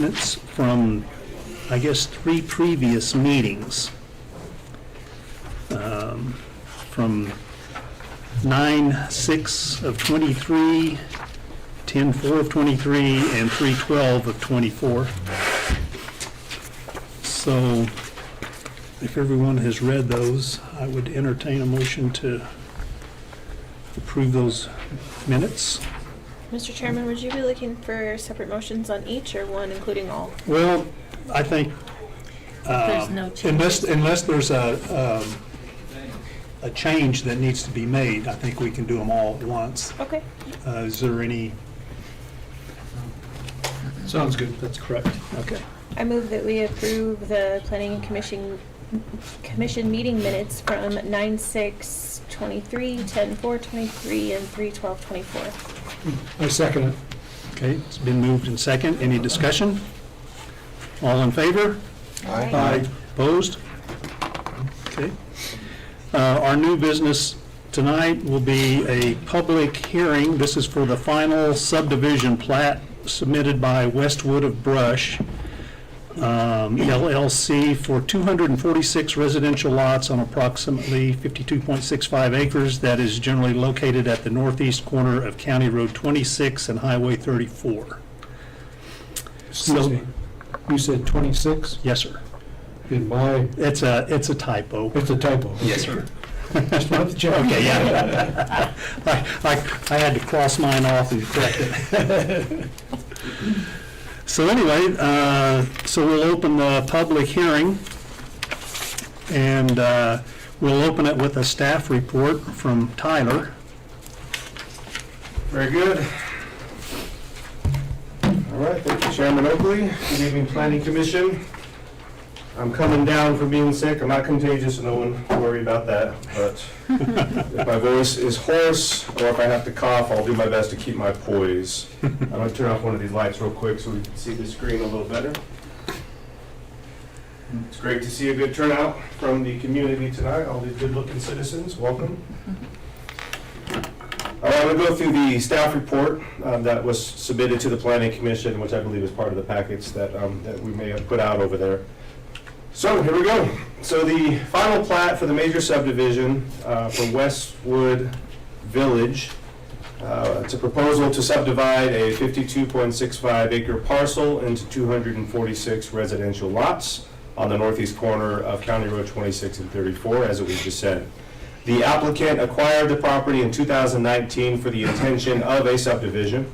minutes from, I guess, 3 previous meetings. From 9/6 of 23, 10/4 of 23, and 3/12 of 24. So if everyone has read those, I would entertain a motion to approve those minutes. Mr. Chairman, would you be looking for separate motions on each or one including all? Well, I think There's no changes. unless there's a change that needs to be made, I think we can do them all at once. Okay. Is there any? Sounds good. That's correct. Okay. I move that we approve the Planning Commission meeting minutes from 9/6/23, 10/4/23, and 3/12/24. I second it. Okay, it's been moved and second. Any discussion? All in favor? Aye. Opposed? Okay. Our new business tonight will be a public hearing. This is for the final subdivision plat submitted by Westwood of Brush, LLC, for 246 residential lots on approximately 52.65 acres that is generally located at the northeast corner of County Road 26 and Highway 34. Excuse me, you said 26? Yes, sir. In my, It's a typo. it's a typo. Yes, sir. Just wanted to check. Okay, yeah. I had to cross mine off and correct it. So anyway, so we'll open the public hearing, and we'll open it with a staff report from Tyler. Very good. All right, thank you, Chairman Oakley. Good evening, Planning Commission. I'm coming down from being sick. I'm not contagious, no one worry about that. But if my voice is hoarse or if I have to cough, I'll do my best to keep my poise. I'm going to turn off one of these lights real quick so we can see the screen a little better. It's great to see a good turnout from the community tonight. All these good-looking citizens, welcome. I'm going to go through the staff report that was submitted to the Planning Commission, which I believe is part of the package that we may have put out over there. So here we go. So the final plat for the major subdivision for Westwood Village. It's a proposal to subdivide a 52.65 acre parcel into 246 residential lots on the northeast corner of County Road 26 and 34, as we just said. The applicant acquired the property in 2019 for the intention of a subdivision.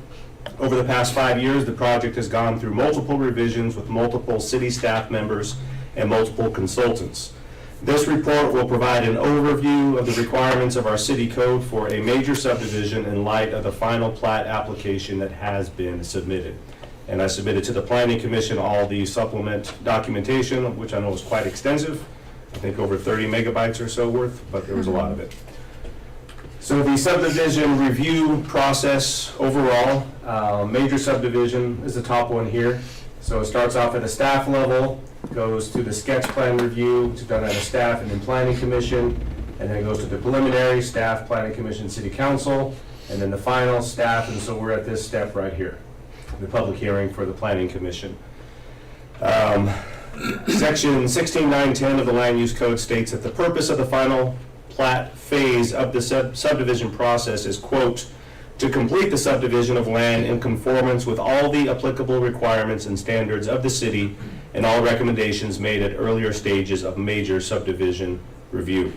Over the past 5 years, the project has gone through multiple revisions with multiple city staff members and multiple consultants. This report will provide an overview of the requirements of our city code for a major subdivision in light of the final plat application that has been submitted. And I submitted to the Planning Commission all the supplement documentation, which I know is quite extensive. I think over 30 megabytes or so worth, but there was a lot of it. So the subdivision review process overall, major subdivision is the top one here. So it starts off at a staff level, goes to the sketch plan review, it's done at a staff and then Planning Commission, and then it goes to the preliminary, staff, Planning Commission, City Council, and then the final staff, and so we're at this step right here, the public hearing for the Planning Commission. Section 16.910 of the Land Use Code states that the purpose of the final plat phase of the subdivision process is, quote, to complete the subdivision of land in conformance with all the applicable requirements and standards of the city and all recommendations made at earlier stages of major subdivision review.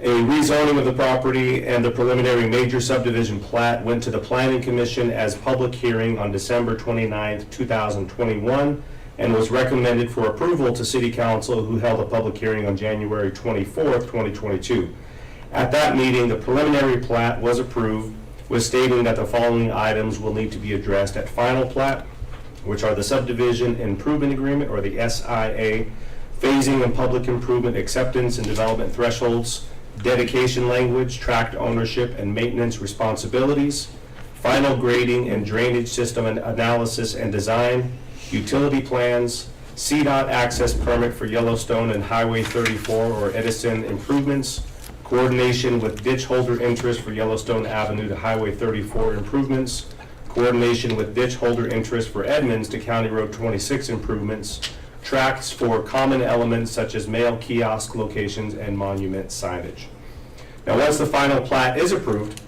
A rezoning of the property and the preliminary major subdivision plat went to the Planning Commission as public hearing on December 29th, 2021, and was recommended for approval to City Council, who held a public hearing on January 24th, 2022. At that meeting, the preliminary plat was approved, with stating that the following items will need to be addressed at final plat, which are the subdivision improvement agreement, or the SIA, phasing and public improvement acceptance and development thresholds, dedication language, tract ownership and maintenance responsibilities, final grading and drainage system analysis and design, utility plans, CDOT access permit for Yellowstone and Highway 34 or Edison improvements, coordination with ditch holder interest for Yellowstone Avenue to Highway 34 improvements, coordination with ditch holder interest for Edmonds to County Road 26 improvements, tracks for common elements such as mail kiosk locations and monument signage. Now, once the final plat is approved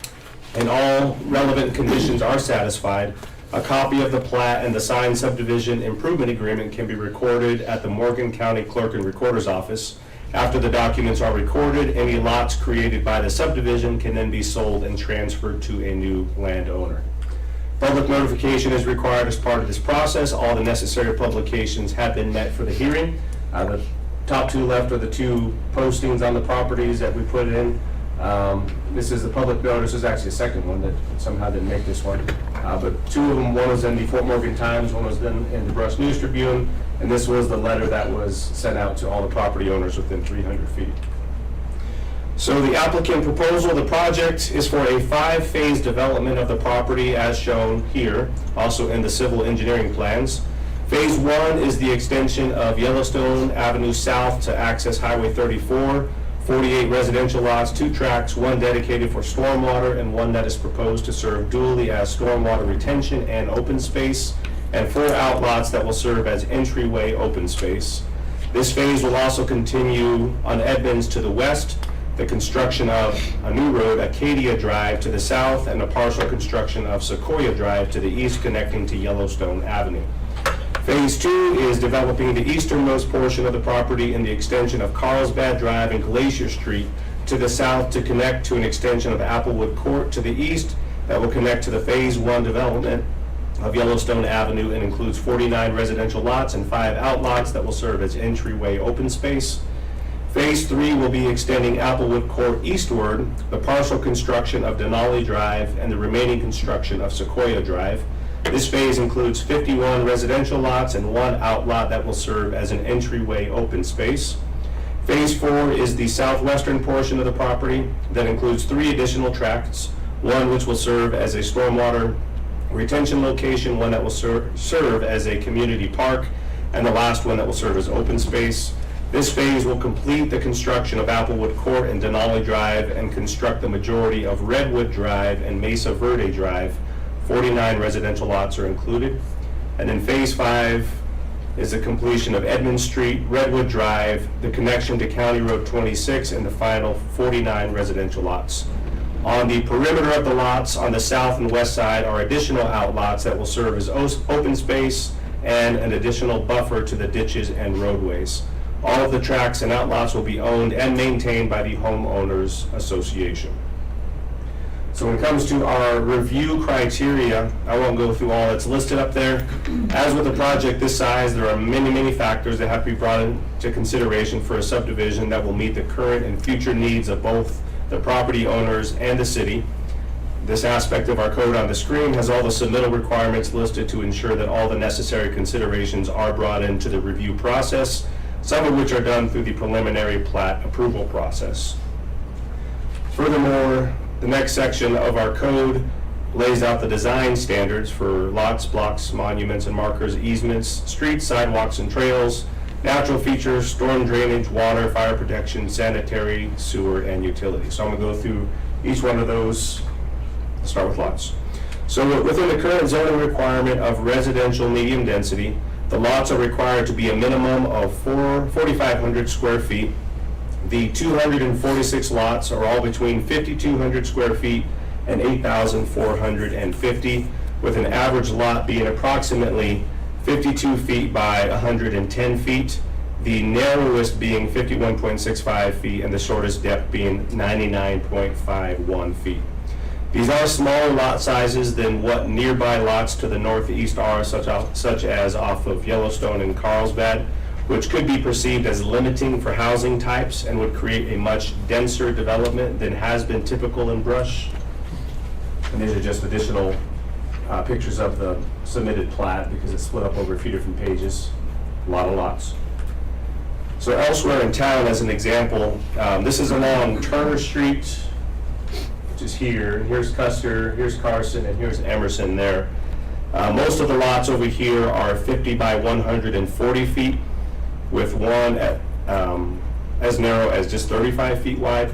and all relevant conditions are satisfied, a copy of the plat and the signed subdivision improvement agreement can be recorded at the Morgan County Clerk and Recorder's Office. After the documents are recorded, any lots created by the subdivision can then be sold and transferred to a new landowner. Public notification is required as part of this process. All the necessary publications have been met for the hearing. The top two left are the two postings on the properties that we put in. This is the public notice. There's actually a second one that somehow didn't make this one. But two of them, one was in the Fort Morgan Times, one was then in the Brush News Tribune, and this was the letter that was sent out to all the property owners within 300 feet. So the applicant proposal, the project is for a 5-phase development of the property as shown here, also in the civil engineering plans. Phase 1 is the extension of Yellowstone Avenue South to access Highway 34, 48 residential lots, 2 tracks, 1 dedicated for stormwater and 1 that is proposed to serve dually as stormwater retention and open space, and 4 outlots that will serve as entryway open space. This phase will also continue on Edmonds to the west, the construction of a new road, Acadia Drive, to the south, and a partial construction of Sequoia Drive to the east connecting to Yellowstone Avenue. Phase 2 is developing the easternmost portion of the property in the extension of Carlsbad Drive and Glacier Street to the south to connect to an extension of Applewood Court to the east that will connect to the Phase 1 development of Yellowstone Avenue and includes 49 residential lots and 5 outlots that will serve as entryway open space. Phase 3 will be extending Applewood Court eastward, the partial construction of Denali Drive, and the remaining construction of Sequoia Drive. This phase includes 51 residential lots and 1 outlot that will serve as an entryway open space. Phase 4 is the southwestern portion of the property that includes 3 additional tracts, 1 which will serve as a stormwater retention location, 1 that will serve as a community park, and the last one that will serve as open space. This phase will complete the construction of Applewood Court and Denali Drive and construct the majority of Redwood Drive and Mesa Verde Drive. 49 residential lots are included. And then Phase 5 is the completion of Edmund Street, Redwood Drive, the connection to County Road 26, and the final 49 residential lots. On the perimeter of the lots on the south and west side are additional outlots that will serve as open space and an additional buffer to the ditches and roadways. All of the tracks and outlots will be owned and maintained by the Homeowners Association. So when it comes to our review criteria, I won't go through all that's listed up there. As with a project this size, there are many, many factors that have to be brought into consideration for a subdivision that will meet the current and future needs of both the property owners and the city. This aspect of our code on the screen has all the submittal requirements listed to ensure that all the necessary considerations are brought into the review process, some of which are done through the preliminary plat approval process. Furthermore, the next section of our code lays out the design standards for lots, blocks, monuments and markers, easements, streets, sidewalks and trails, natural features, storm drainage, water, fire protection, sanitary, sewer, and utilities. So I'm going to go through each one of those. Let's start with lots. So within the current zoning requirement of residential medium density, the lots are required to be a minimum of 4,500 square feet. The 246 lots are all between 5,200 square feet and 8,450, with an average lot being approximately 52 feet by 110 feet, the narrowest being 51.65 feet and the shortest depth being 99.51 feet. These are smaller lot sizes than what nearby lots to the northeast are, such as off of Yellowstone and Carlsbad, which could be perceived as limiting for housing types and would create a much denser development than has been typical in Brush. And these are just additional pictures of the submitted plat because it's split up over a few different pages, a lot of lots. So elsewhere in town, as an example, this is along Turner Street, which is here. Here's Custer, here's Carson, and here's Emerson there. Most of the lots over here are 50 by 140 feet, with one as narrow as just 35 feet wide.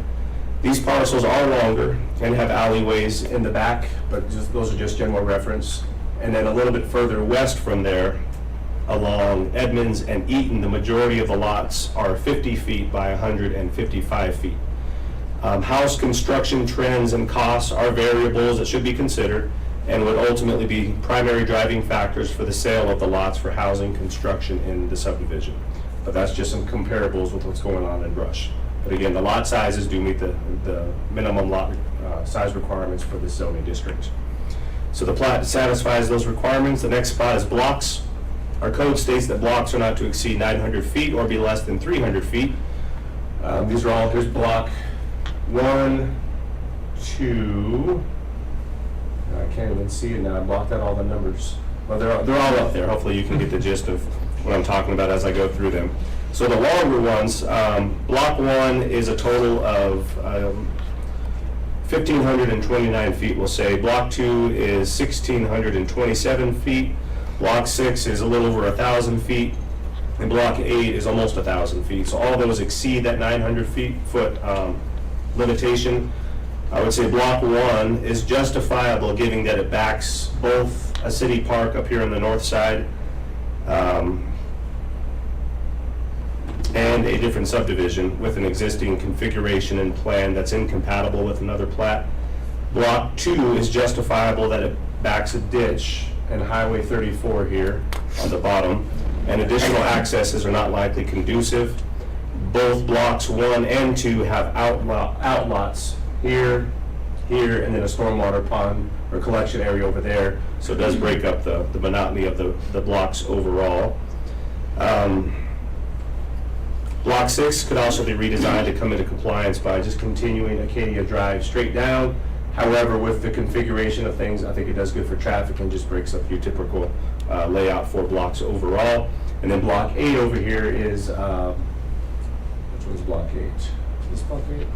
These parcels are longer and have alleyways in the back, but those are just general reference. And then a little bit further west from there, along Edmonds and Eaton, the majority of the lots are 50 feet by 155 feet. House construction trends and costs are variables that should be considered and would ultimately be primary driving factors for the sale of the lots for housing construction in the subdivision. But that's just some comparables with what's going on in Brush. But again, the lot sizes do meet the minimum lot size requirements for this zoning district. So the plat satisfies those requirements. The next spot is blocks. Our code states that blocks are not to exceed 900 feet or be less than 300 feet. These are all, here's block 1, 2, I can't even see it now, I blocked out all the numbers. Well, they're all up there. Hopefully you can get the gist of what I'm talking about as I go through them. So the longer ones, block 1 is a total of 1,529 feet, we'll say. Block 2 is 1,627 feet. Block 6 is a little over 1,000 feet. And block 8 is almost 1,000 feet. So all of those exceed that 900 foot limitation. I would say block 1 is justifiable, given that it backs both a city park up here on the north side and a different subdivision with an existing configuration and plan that's incompatible with another plat. Block 2 is justifiable that it backs a ditch and Highway 34 here on the bottom, and additional accesses are not likely conducive. Both blocks 1 and 2 have outlots here, here, and then a stormwater pond or collection area over there, so it does break up the monotony of the blocks overall. Block 6 could also be redesigned to come into compliance by just continuing Acadia Drive straight down. However, with the configuration of things, I think it does good for traffic and just breaks up your typical layout for blocks overall. And then block 8 over here is, which one's block 8? Is this block 8?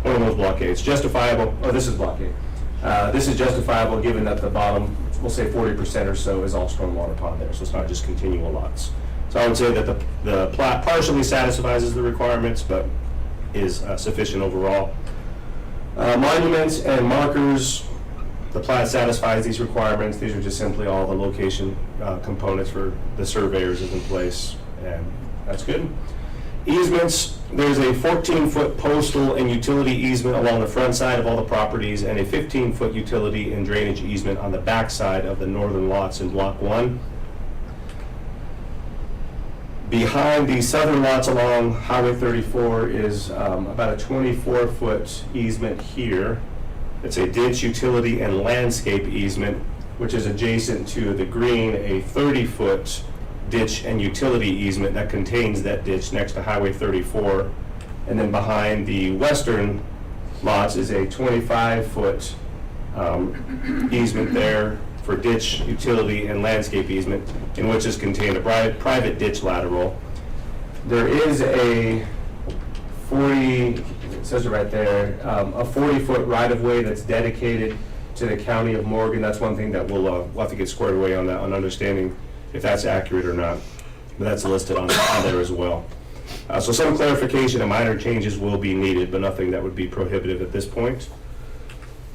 One of those block 8s. Justifiable, oh, this is block 8. This is justifiable given that the bottom, we'll say 40% or so is all stormwater pond there, so it's not just continual lots. So I would say that the plat partially satisfies the requirements, but is sufficient overall. Monuments and markers, the plat satisfies these requirements. These are just simply all the location components for the surveyors is in place, and that's good. Easements, there's a 14-foot postal and utility easement along the front side of all the properties and a 15-foot utility and drainage easement on the back side of the northern lots in block 1. Behind the southern lots along Highway 34 is about a 24-foot easement here. It's a ditch, utility, and landscape easement, which is adjacent to the green, a 30-foot ditch and utility easement that contains that ditch next to Highway 34. And then behind the western lots is a 25-foot easement there for ditch, utility, and landscape easement, in which is contained a private ditch lateral. There is a 40, it says it right there, a 40-foot right-of-way that's dedicated to the County of Morgan. That's one thing that we'll have to get squared away on that, on understanding if that's accurate or not. But that's listed on there as well. So some clarification and minor changes will be needed, but nothing that would be prohibitive at this point.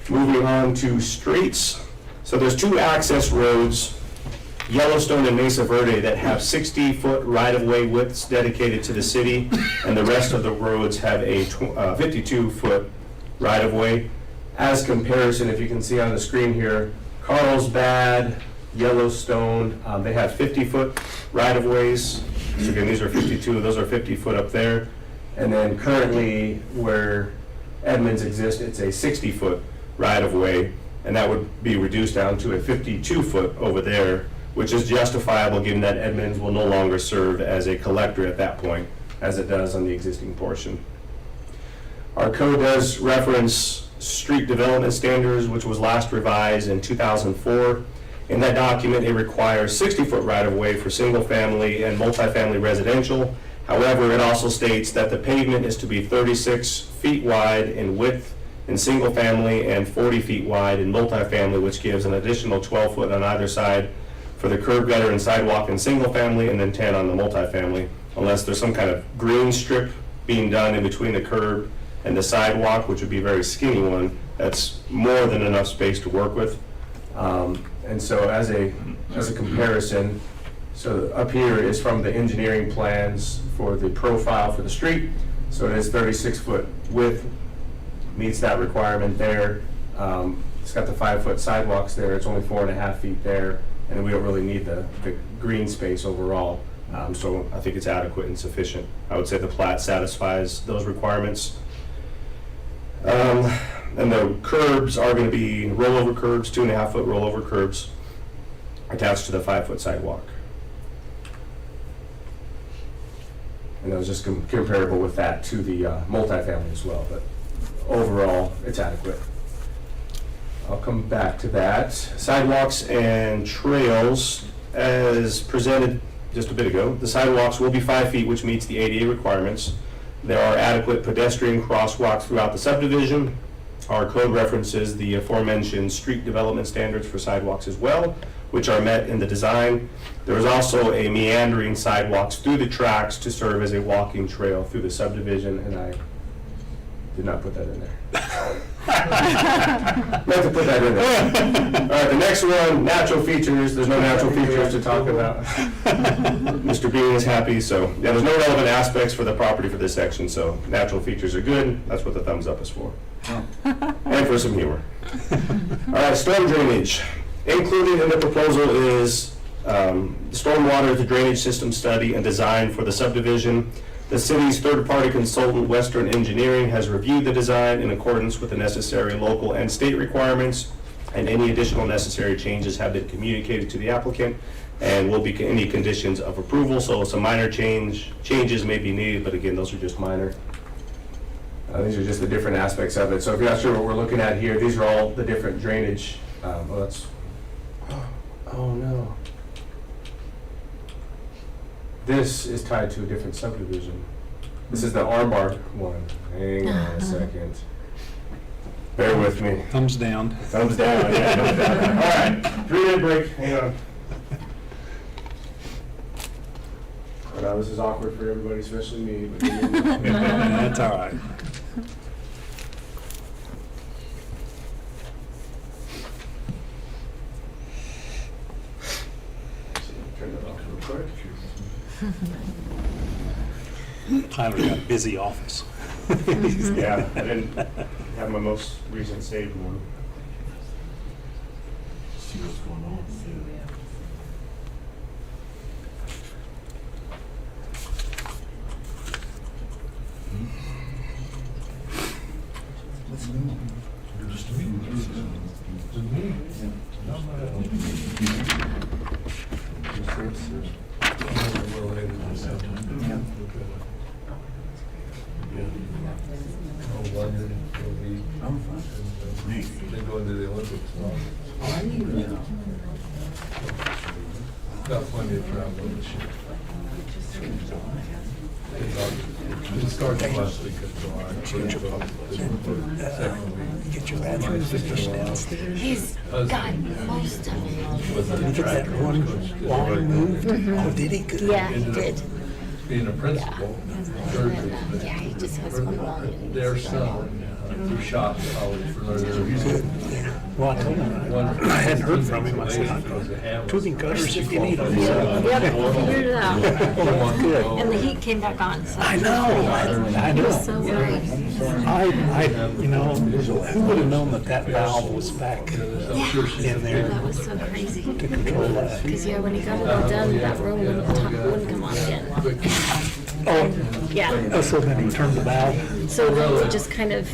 Moving on to streets. So there's 2 access roads, Yellowstone and Mesa Verde, that have 60-foot right-of-way widths dedicated to the city, and the rest of the roads have a 52-foot right-of-way. As comparison, if you can see on the screen here, Carlsbad, Yellowstone, they have 50-foot right-of-ways. So again, these are 52, those are 50-foot up there. And then currently, where Edmonds exists, it's a 60-foot right-of-way, and that would be reduced down to a 52-foot over there, which is justifiable given that Edmonds will no longer serve as a collector at that point, as it does on the existing portion. Our code does reference street development standards, which was last revised in 2004. In that document, it requires 60-foot right-of-way for single-family and multifamily residential. However, it also states that the pavement is to be 36 feet wide in width in single family and 40 feet wide in multifamily, which gives an additional 12 foot on either side for the curb gutter and sidewalk in single family, and then 10 on the multifamily, unless there's some kind of green strip being done in between the curb and the sidewalk, which would be a very skinny one. That's more than enough space to work with. And so as a comparison, so up here is from the engineering plans for the profile for the street. So it is 36-foot width, meets that requirement there. It's got the 5-foot sidewalks there, it's only 4.5 feet there, and we don't really need the green space overall. So I think it's adequate and sufficient. I would say the plat satisfies those requirements. And the curbs are going to be rollover curbs, 2.5-foot rollover curbs attached to the 5-foot sidewalk. And that was just comparable with that to the multifamily as well, but overall, it's adequate. I'll come back to that. Sidewalks and trails, as presented just a bit ago, the sidewalks will be 5 feet, which meets the ADA requirements. There are adequate pedestrian crosswalks throughout the subdivision. Our code references the aforementioned street development standards for sidewalks as well, which are met in the design. There is also a meandering sidewalks through the tracks to serve as a walking trail through the subdivision, and I did not put that in there. Meant to put that in there. All right, the next one, natural features. There's no natural features to talk about. Mr. Bean is happy, so yeah, there's no relevant aspects for the property for this section, so natural features are good. That's what the thumbs up is for. And for some humor. All right, storm drainage. Included in the proposal is stormwater to drainage system study and design for the subdivision. The city's third-party consultant, Western Engineering, has reviewed the design in accordance with the necessary local and state requirements, and any additional necessary changes have been communicated to the applicant and will be any conditions of approval. So some minor changes may be needed, but again, those are just minor. These are just the different aspects of it. So if you're not sure what we're looking at here, these are all the different drainage. Oh no. This is tied to a different subdivision. This is the Armbar one. Hang on a second. Bear with me. Thumbs down. Thumbs down, yeah, thumbs down. All right, 3-minute break, hang on. I know this is awkward for everybody, especially me. But That's all right. Turn that off real quick. Tyler's got a busy office. Yeah, I didn't have my most recent saved one. See what's going on. What's new? Just a I'm fine. They go into the Olympics. Got plenty of travel this year. It started last week of July. Get your batteries downstairs. He's got most of it. Did he get that one line moved? Oh, did he? Good. Yeah, he did. Being a principal. Yeah, he just has one line. Their son, who shot college for their Well, I told him, I hadn't heard from him. I said, tubing cutters if you need them. Yep, he figured it out. Good. And the heat came back on, so. I know, I He know. was so worried. You know, who would have known that that valve was back Yeah, in there that was so crazy. to control that? Because, yeah, when he got it all done, that room wouldn't come on again. Oh, Yeah. so then he turned the valve. So then it just kind of,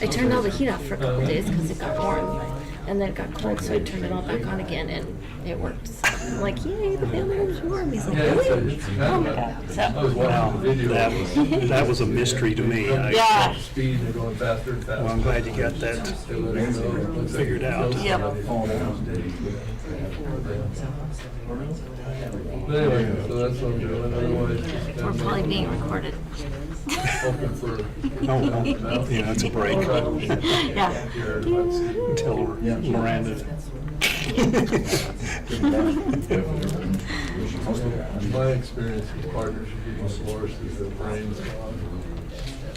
I turned all the heat off for a couple of days because it got warm. And then it got cold, so I turned it all back on again and it worked. So I'm like, yay, the family room's warm. He's like, really? Oh my God. I So, was Wow, watching the video. that was a mystery to me. yeah. Speed and going faster and faster. Well, I'm glad you got that figured out. Yep. But anyway, so that's what I'm doing. Otherwise, We're probably being recorded. hoping for. Oh, well, yeah, it's a break. Yeah. Tell her, Miranda. My experience with partners who do divorce is the brains.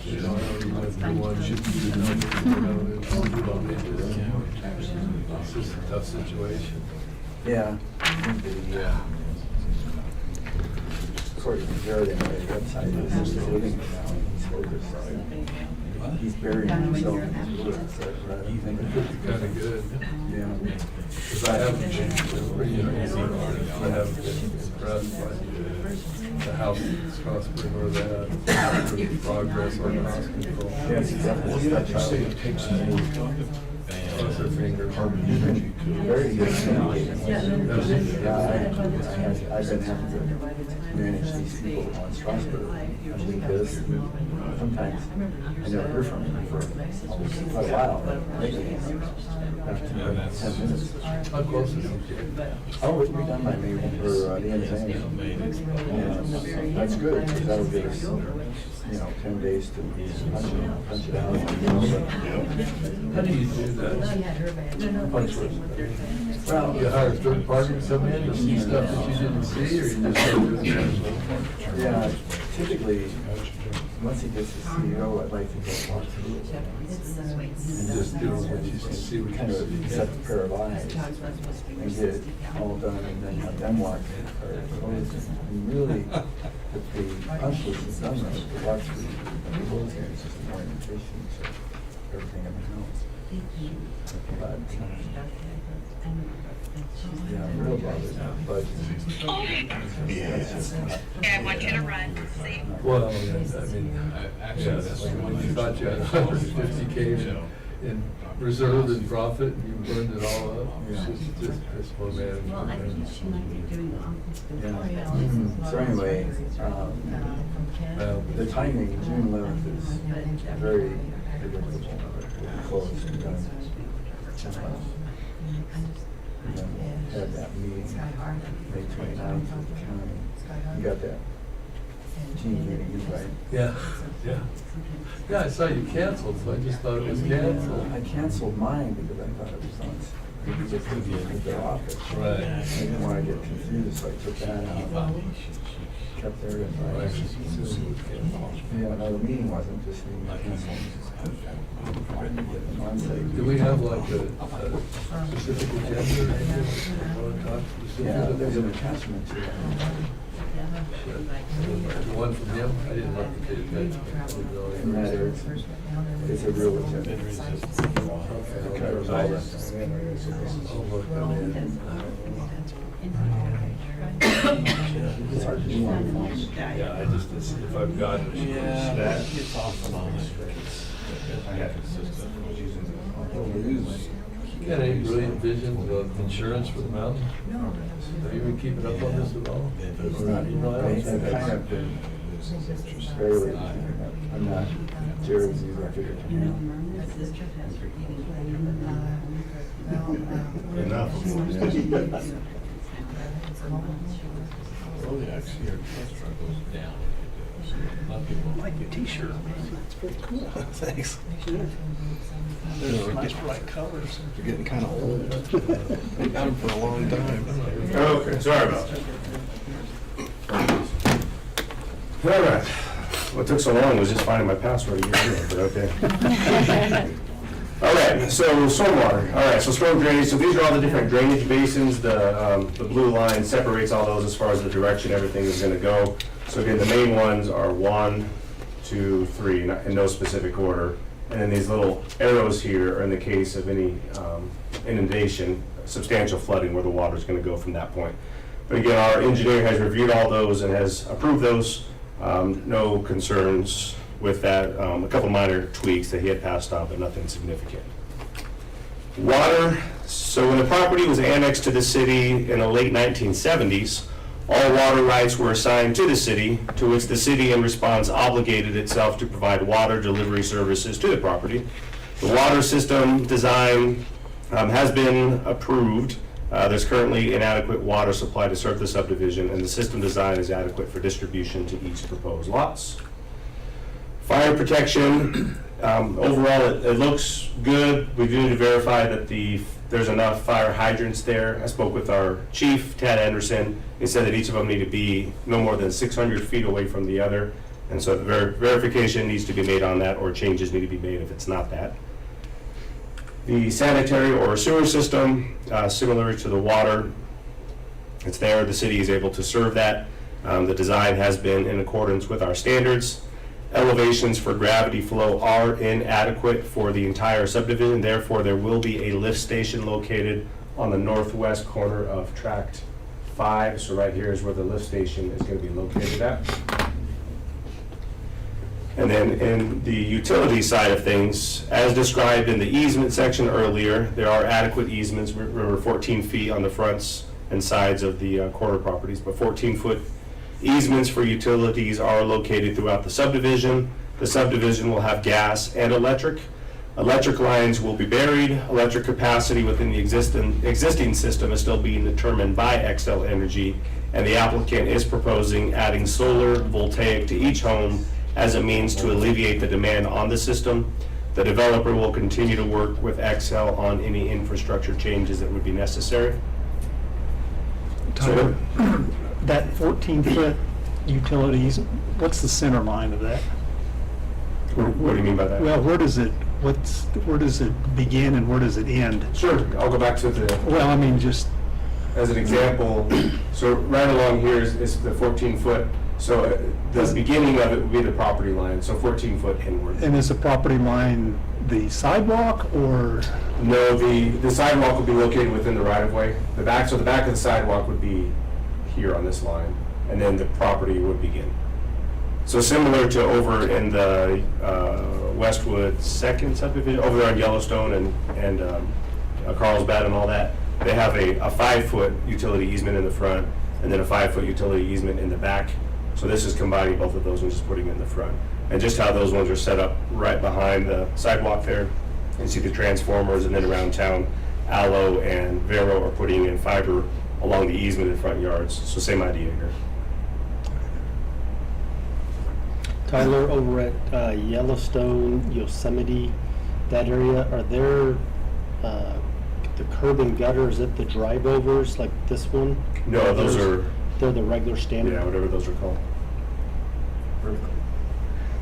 You know, I don't even know if you want to, you know, it's just a tough situation. Yeah, I think according to Jared, on the website, this is living now, he's focused on, he's burying himself in his woods, rather than thinking. Kind of good. Yeah. Because I haven't been, you know, I haven't been impressed by the house across where that, the progress on the hospital. Yes, exactly. That's how it takes cross their fingers. Very good communicating. Yeah, I've been having to manage these people on Strasbourg because sometimes I never hear from them for quite a while, but lately, after 10 minutes. How close is it? Oh, it'll be done by May, or the end of May. And that's good, because that'll give us, 10 days to punch it out. How do you do that? Punch it. Well, You hire a third party to come in to see stuff that you didn't see, or you just go do it? yeah, typically, once he gets the CEO, I'd like to go walk through it. And just do what you see, what Kind you of see. set the pair of eyes and get it all done, and then have them walk or and really, if the punch list is done, right, the walk through the closing is just an orientation to everything in the house. But, yeah, I'm real bothered about budget. I want you to run. See? Well, I mean, yeah, that's when you thought you had 150K in reserve and profit, and you burned it all up. It's just poor man. Yeah. So anyway, the timing, June 11th is very predictable. We'll be close and done. And then we'll have that meeting, May 29th with the county. You got that team meeting, right? Yeah, yeah. Yeah, I saw you canceled, so I just thought it was canceled. I canceled mine because I thought it was on, maybe just at their office. Right. I didn't want to get confused, so I took that out. Kept there and Well, actually, it was canceled. yeah, no, the meeting wasn't, just the canceled. Do we have like a specific agenda or anything? Want to talk Yeah, specifically? there's an attachment to it. The one from him? I didn't like the pay And that is, it's a real agenda. Okay, Covers all that. I'll look them in. It's hard to do on the phone. Yeah, I just, if I've got it. That gets off and on. Got any brilliant visions of insurance for the mountain? Have you been keeping up on this at all? It's not, I've kind of been barely keeping up. I'm not Jared's either, I figured. Enough. Oh, yeah, actually, your cholesterol goes down. A lot of people I like your t-shirt. It's pretty cool. Thanks. There's nice bright colors. They're getting kind of old. They've got them for a long time. Okay, sorry about that. All right. What took so long was just finding my password a year ago, but okay. All right, so stormwater. All right, so storm drainage. So these are all the different drainage basins. The blue line separates all those as far as the direction everything is going to go. So again, the main ones are 1, 2, 3, in no specific order. And then these little arrows here are in the case of any inundation, substantial flooding, where the water is going to go from that point. But again, our engineer has reviewed all those and has approved those. No concerns with that. A couple minor tweaks that he had passed on, but nothing significant. Water. So when the property was annexed to the city in the late 1970s, all water rights were assigned to the city, to which the city in response obligated itself to provide water delivery services to the property. The water system design has been approved. There's currently inadequate water supply to serve the subdivision, and the system design is adequate for distribution to each proposed lots. Fire protection, overall it looks good. We do need to verify that there's enough fire hydrants there. I spoke with our chief, Ted Anderson. He said that each of them need to be no more than 600 feet away from the other. And so the verification needs to be made on that, or changes need to be made if it's not that. The sanitary or sewer system, similar to the water, it's there, the city is able to serve that. The design has been in accordance with our standards. Elevations for gravity flow are inadequate for the entire subdivision, therefore there will be a lift station located on the northwest corner of Tract 5. So right here is where the lift station is going to be located at. And then in the utility side of things, as described in the easement section earlier, there are adequate easements, remember 14 feet on the fronts and sides of the corner properties, but 14-foot easements for utilities are located throughout the subdivision. The subdivision will have gas and electric. Electric lines will be buried. Electric capacity within the existing system is still being determined by Xcel Energy, and the applicant is proposing adding solar voltaic to each home as a means to alleviate the demand on the system. The developer will continue to work with Xcel on any infrastructure changes that would be necessary. Tyler, that 14-foot utilities, what's the center line of that? What do you mean by that? Well, where does it begin and where does it end? Sure, I'll go back to the, Well, I mean, just, as an example, so right along here is the 14-foot. So the beginning of it would be the property line, so 14 foot inward. and is the property line the sidewalk or? No, the sidewalk would be located within the right of way. The back of the sidewalk would be here on this line, and then the property would begin. So similar to over in the Westwood second subdivision, over there in Yellowstone and Carlsbad and all that, they have a 5-foot utility easement in the front, and then a 5-foot utility easement in the back. So this is combining both of those and just putting it in the front. And just how those ones are set up right behind the sidewalk there. You see the transformers, and then around town, Allo and Vero are putting in fiber along the easement in front yards. So same idea here. Tyler, over at Yellowstone, Yosemite, that area, are there the curb and gutters at the drive-overs like this one? No, those are, They're the regular standard? yeah, whatever those are called. Vertical.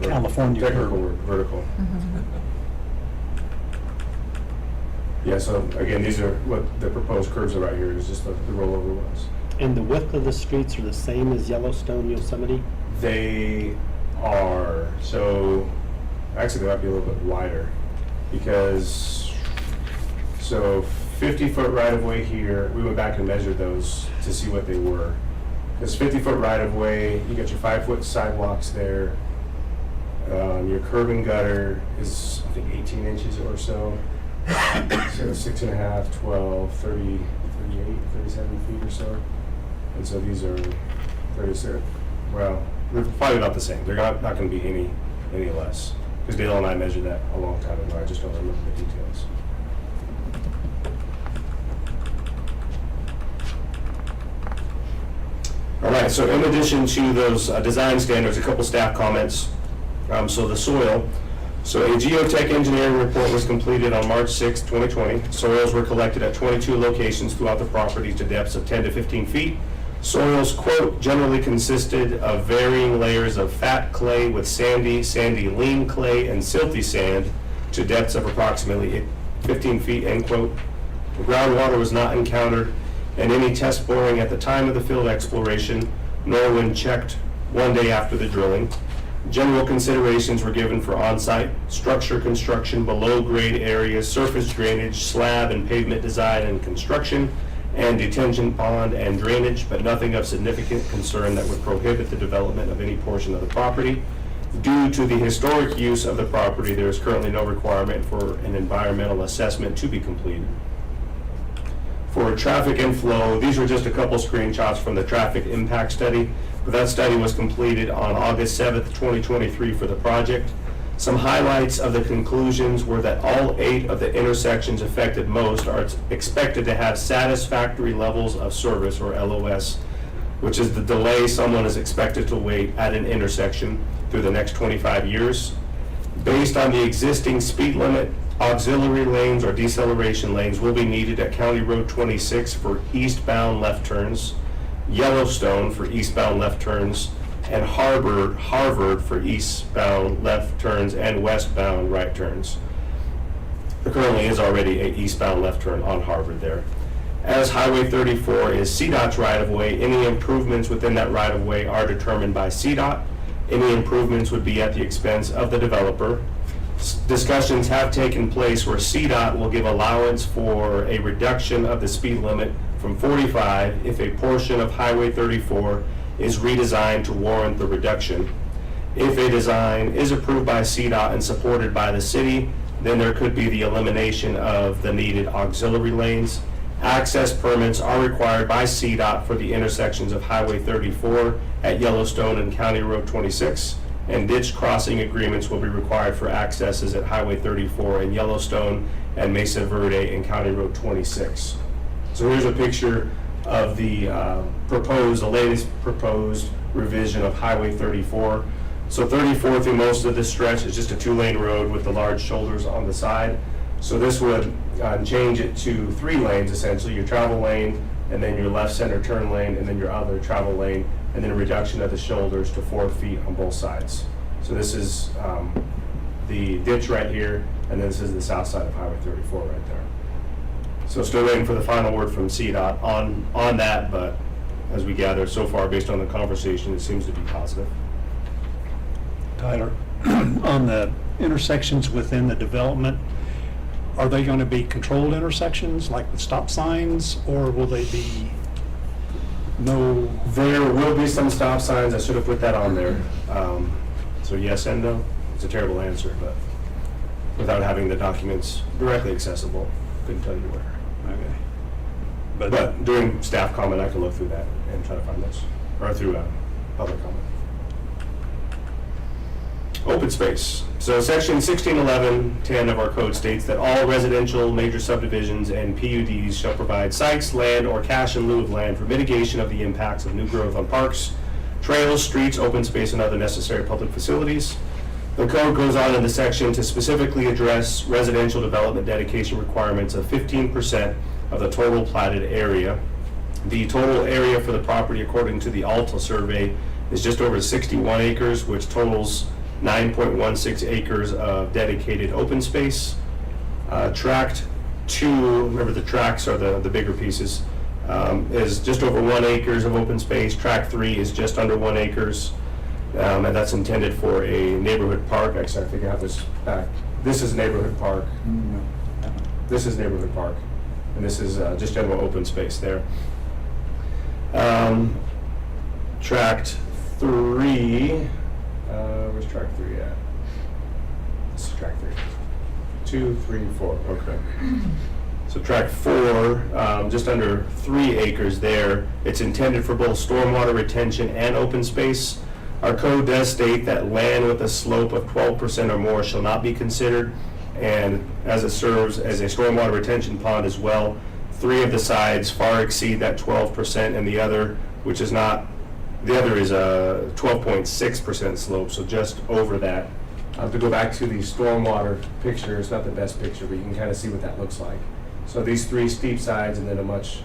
California Technical curb. word, vertical. Yeah, so again, these are what the proposed curves are right here, is just the rollover ones. And the width of the streets are the same as Yellowstone, Yosemite? They are, so actually they might be a little bit wider, because, so 50-foot right-of-way here, we went back and measured those to see what they were. Because 50-foot right-of-way, you got your 5-foot sidewalks there. Your curb and gutter is, I think, 18 inches or so. So 6.5, 12, 30, 38, 37 feet or so. And so these are 36, well, they're probably about the same. They're not going to be any less. Because Dale and I measured that a long time ago. I just don't remember the details. All right, so in addition to those design standards, a couple staff comments. So the soil. So a geotech engineering report was completed on March 6, 2020. Soils were collected at 22 locations throughout the property to depths of 10 to 15 feet. Soils, quote, generally consisted of varying layers of fat clay with sandy lean clay, and silty sand to depths of approximately 15 feet, end quote. Groundwater was not encountered in any test boring at the time of the field exploration, nor when checked one day after the drilling. General considerations were given for on-site structure construction, below-grade areas, surface drainage, slab and pavement design and construction, and detention pond and drainage, but nothing of significant concern that would prohibit the development of any portion of the property. Due to the historic use of the property, there is currently no requirement for an environmental assessment to be completed. For traffic inflow, these were just a couple screenshots from the traffic impact study. That study was completed on August 7th, 2023 for the project. Some highlights of the conclusions were that all 8 of the intersections affected most are expected to have satisfactory levels of service, or LOS, which is the delay someone is expected to wait at an intersection through the next 25 years. Based on the existing speed limit, auxiliary lanes or deceleration lanes will be needed at County Road 26 for eastbound left turns, Yellowstone for eastbound left turns, and Harvard for eastbound left turns and westbound right turns. There currently is already a eastbound left turn on Harvard there. As Highway 34 is CDOT's right-of-way, any improvements within that right-of-way are determined by CDOT. Any improvements would be at the expense of the developer. Discussions have taken place where CDOT will give allowance for a reduction of the speed limit from 45 if a portion of Highway 34 is redesigned to warrant the reduction. If a design is approved by CDOT and supported by the city, then there could be the elimination of the needed auxiliary lanes. Access permits are required by CDOT for the intersections of Highway 34 at Yellowstone and County Road 26, and ditch crossing agreements will be required for accesses at Highway 34 in Yellowstone and Mesa Verde and County Road 26. So here's a picture of the latest proposed revision of Highway 34. So 34 through most of this stretch is just a 2-lane road with the large shoulders on the side. So this would change it to 3 lanes essentially, your travel lane, and then your left center turn lane, and then your other travel lane, and then a reduction of the shoulders to 4 feet on both sides. So this is the ditch right here, and then this is the south side of Highway 34 right there. So still waiting for the final word from CDOT on that, but as we gather so far based on the conversation, it seems to be positive. Tyler, on the intersections within the development, are they going to be controlled intersections like with stop signs, or will they be no? There will be some stop signs. I should have put that on there. So yes and no. It's a terrible answer, but without having the documents directly accessible, couldn't tell you where. Okay. But during staff comment, I can look through that and try to find those, or through public comment. Open space. So section 1611.10 of our code states that all residential major subdivisions and PUDs shall provide sites, land, or cash in lieu of land for mitigation of the impacts of new growth on parks, trails, streets, open space, and other necessary public facilities. The code goes on in the section to specifically address residential development dedication requirements of 15% of the total platted area. The total area for the property, according to the Alta survey, is just over 61 acres, which totals 9.16 acres of dedicated open space. Tract 2, remember the tracts are the bigger pieces, is just over 1 acres of open space. Tract 3 is just under 1 acres, and that's intended for a neighborhood park. Actually, I think I have this back. This is neighborhood park. This is neighborhood park, and this is just general open space there. Tract 3. Where's track 3 at? This is track 3. 2, 3, 4. Okay. So track 4, just under 3 acres there. It's intended for both stormwater retention and open space. Our code does state that land with a slope of 12% or more shall not be considered, and as it serves as a stormwater retention pond as well. 3 of the sides far exceed that 12%, and the other, which is not, the other is a 12.6% slope, so just over that. To go back to the stormwater picture, it's not the best picture, but you can kind of see what that looks like. So these 3 steep sides, and then a much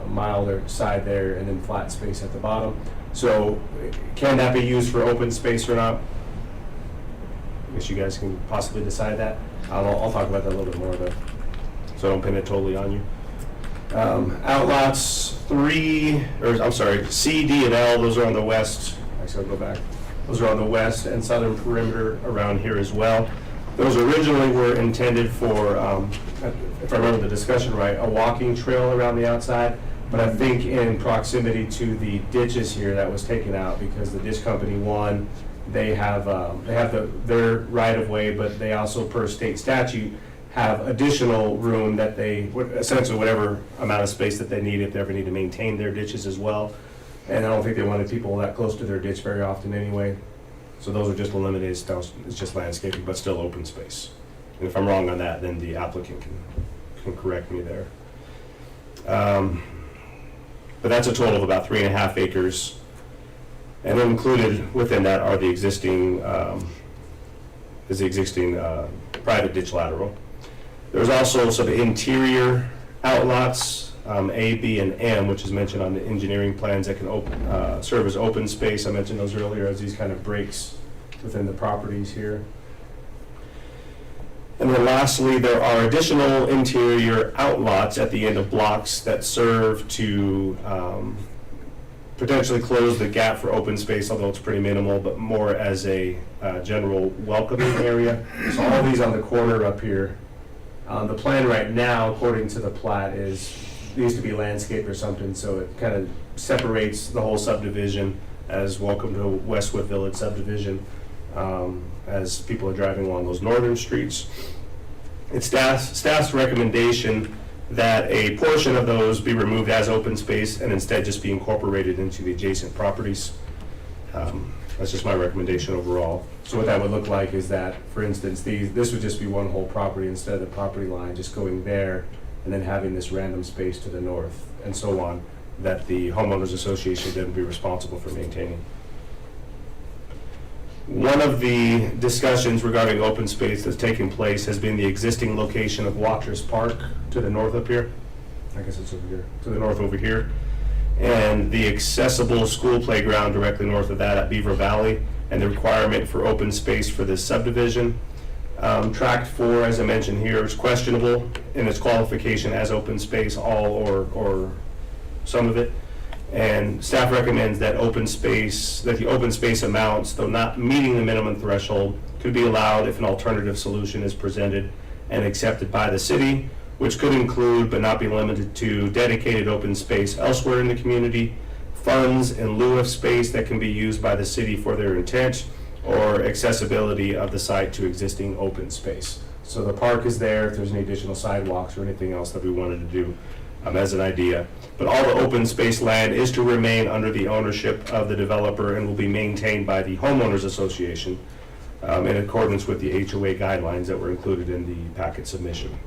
milder side there, and then flat space at the bottom. So can that be used for open space or not? I guess you guys can possibly decide that. I'll talk about that a little bit more, though, so I don't pin it totally on you. Outlots 3, or I'm sorry, C, D, and L, those are on the west. Actually, I'll go back. Those are on the west and southern perimeter around here as well. Those originally were intended for, if I remember the discussion right, a walking trail around the outside. But I think in proximity to the ditches here, that was taken out because the ditch company, one, they have their right of way, but they also, per state statute, have additional room that they, essentially whatever amount of space that they need if they ever need to maintain their ditches as well. And I don't think they wanted people that close to their ditch very often anyway. So those are just eliminated. It's just landscaping, but still open space. And if I'm wrong on that, then the applicant can correct me there. But that's a total of about 3.5 acres. And included within that are the existing, private ditch lateral. There's also some interior outlots A, B, and M, which is mentioned on the engineering plans that can serve as open space. I mentioned those earlier as these kind of breaks within the properties here. And then lastly, there are additional interior outlots at the end of blocks that serve to potentially close the gap for open space, although it's pretty minimal, but more as a general welcoming area. So all these on the corner up here, the plan right now, according to the plat, needs to be landscaped or something, so it kind of separates the whole subdivision as welcome to Westwood Village subdivision as people are driving along those northern streets. It's staff's recommendation that a portion of those be removed as open space and instead just be incorporated into the adjacent properties. That's just my recommendation overall. So what that would look like is that, for instance, this would just be one whole property instead of the property line just going there and then having this random space to the north and so on, that the homeowners association then be responsible for maintaining. One of the discussions regarding open space that's taken place has been the existing location of Watrous Park to the north up here. I guess it's over here, to the north over here. And the accessible school playground directly north of that at Beaver Valley, and the requirement for open space for this subdivision. Tract 4, as I mentioned here, is questionable in its qualification as open space, all or some of it. And staff recommends that the open space amounts, though not meeting the minimum threshold, could be allowed if an alternative solution is presented and accepted by the city, which could include but not be limited to dedicated open space elsewhere in the community, funds in lieu of space that can be used by the city for their intent, or accessibility of the site to existing open space. So the park is there, if there's any additional sidewalks or anything else that we wanted to do as an idea. But all the open space land is to remain under the ownership of the developer and will be maintained by the homeowners association in accordance with the HOA guidelines that were included in the packet submission.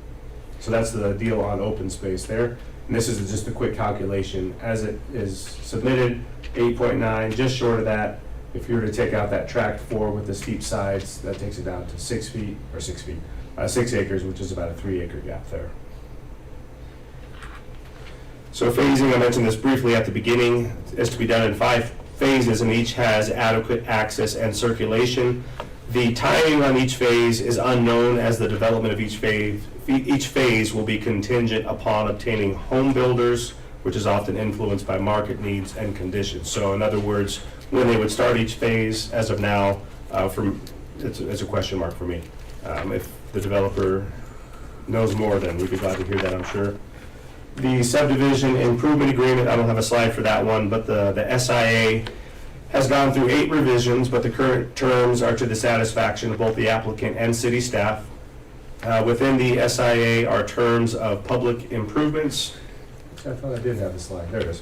So that's the deal on open space there. And this is just a quick calculation. As it is submitted, 8.9, just short of that. If you were to take out that tract 4 with the steep sides, that takes it down to 6 acres, which is about a 3-acre gap there. So phasing, I mentioned this briefly at the beginning, is to be done in 5 phases, and each has adequate access and circulation. The timing on each phase is unknown, as the development of each phase will be contingent upon obtaining home builders, which is often influenced by market needs and conditions. So in other words, when they would start each phase, as of now, it's a question mark for me. If the developer knows more, then we'd be glad to hear that, I'm sure. The subdivision improvement agreement, I don't have a slide for that one, but the SIA has gone through 8 revisions, but the current terms are to the satisfaction of both the applicant and city staff. Within the SIA are terms of public improvements. I thought I did have the slide. There it is.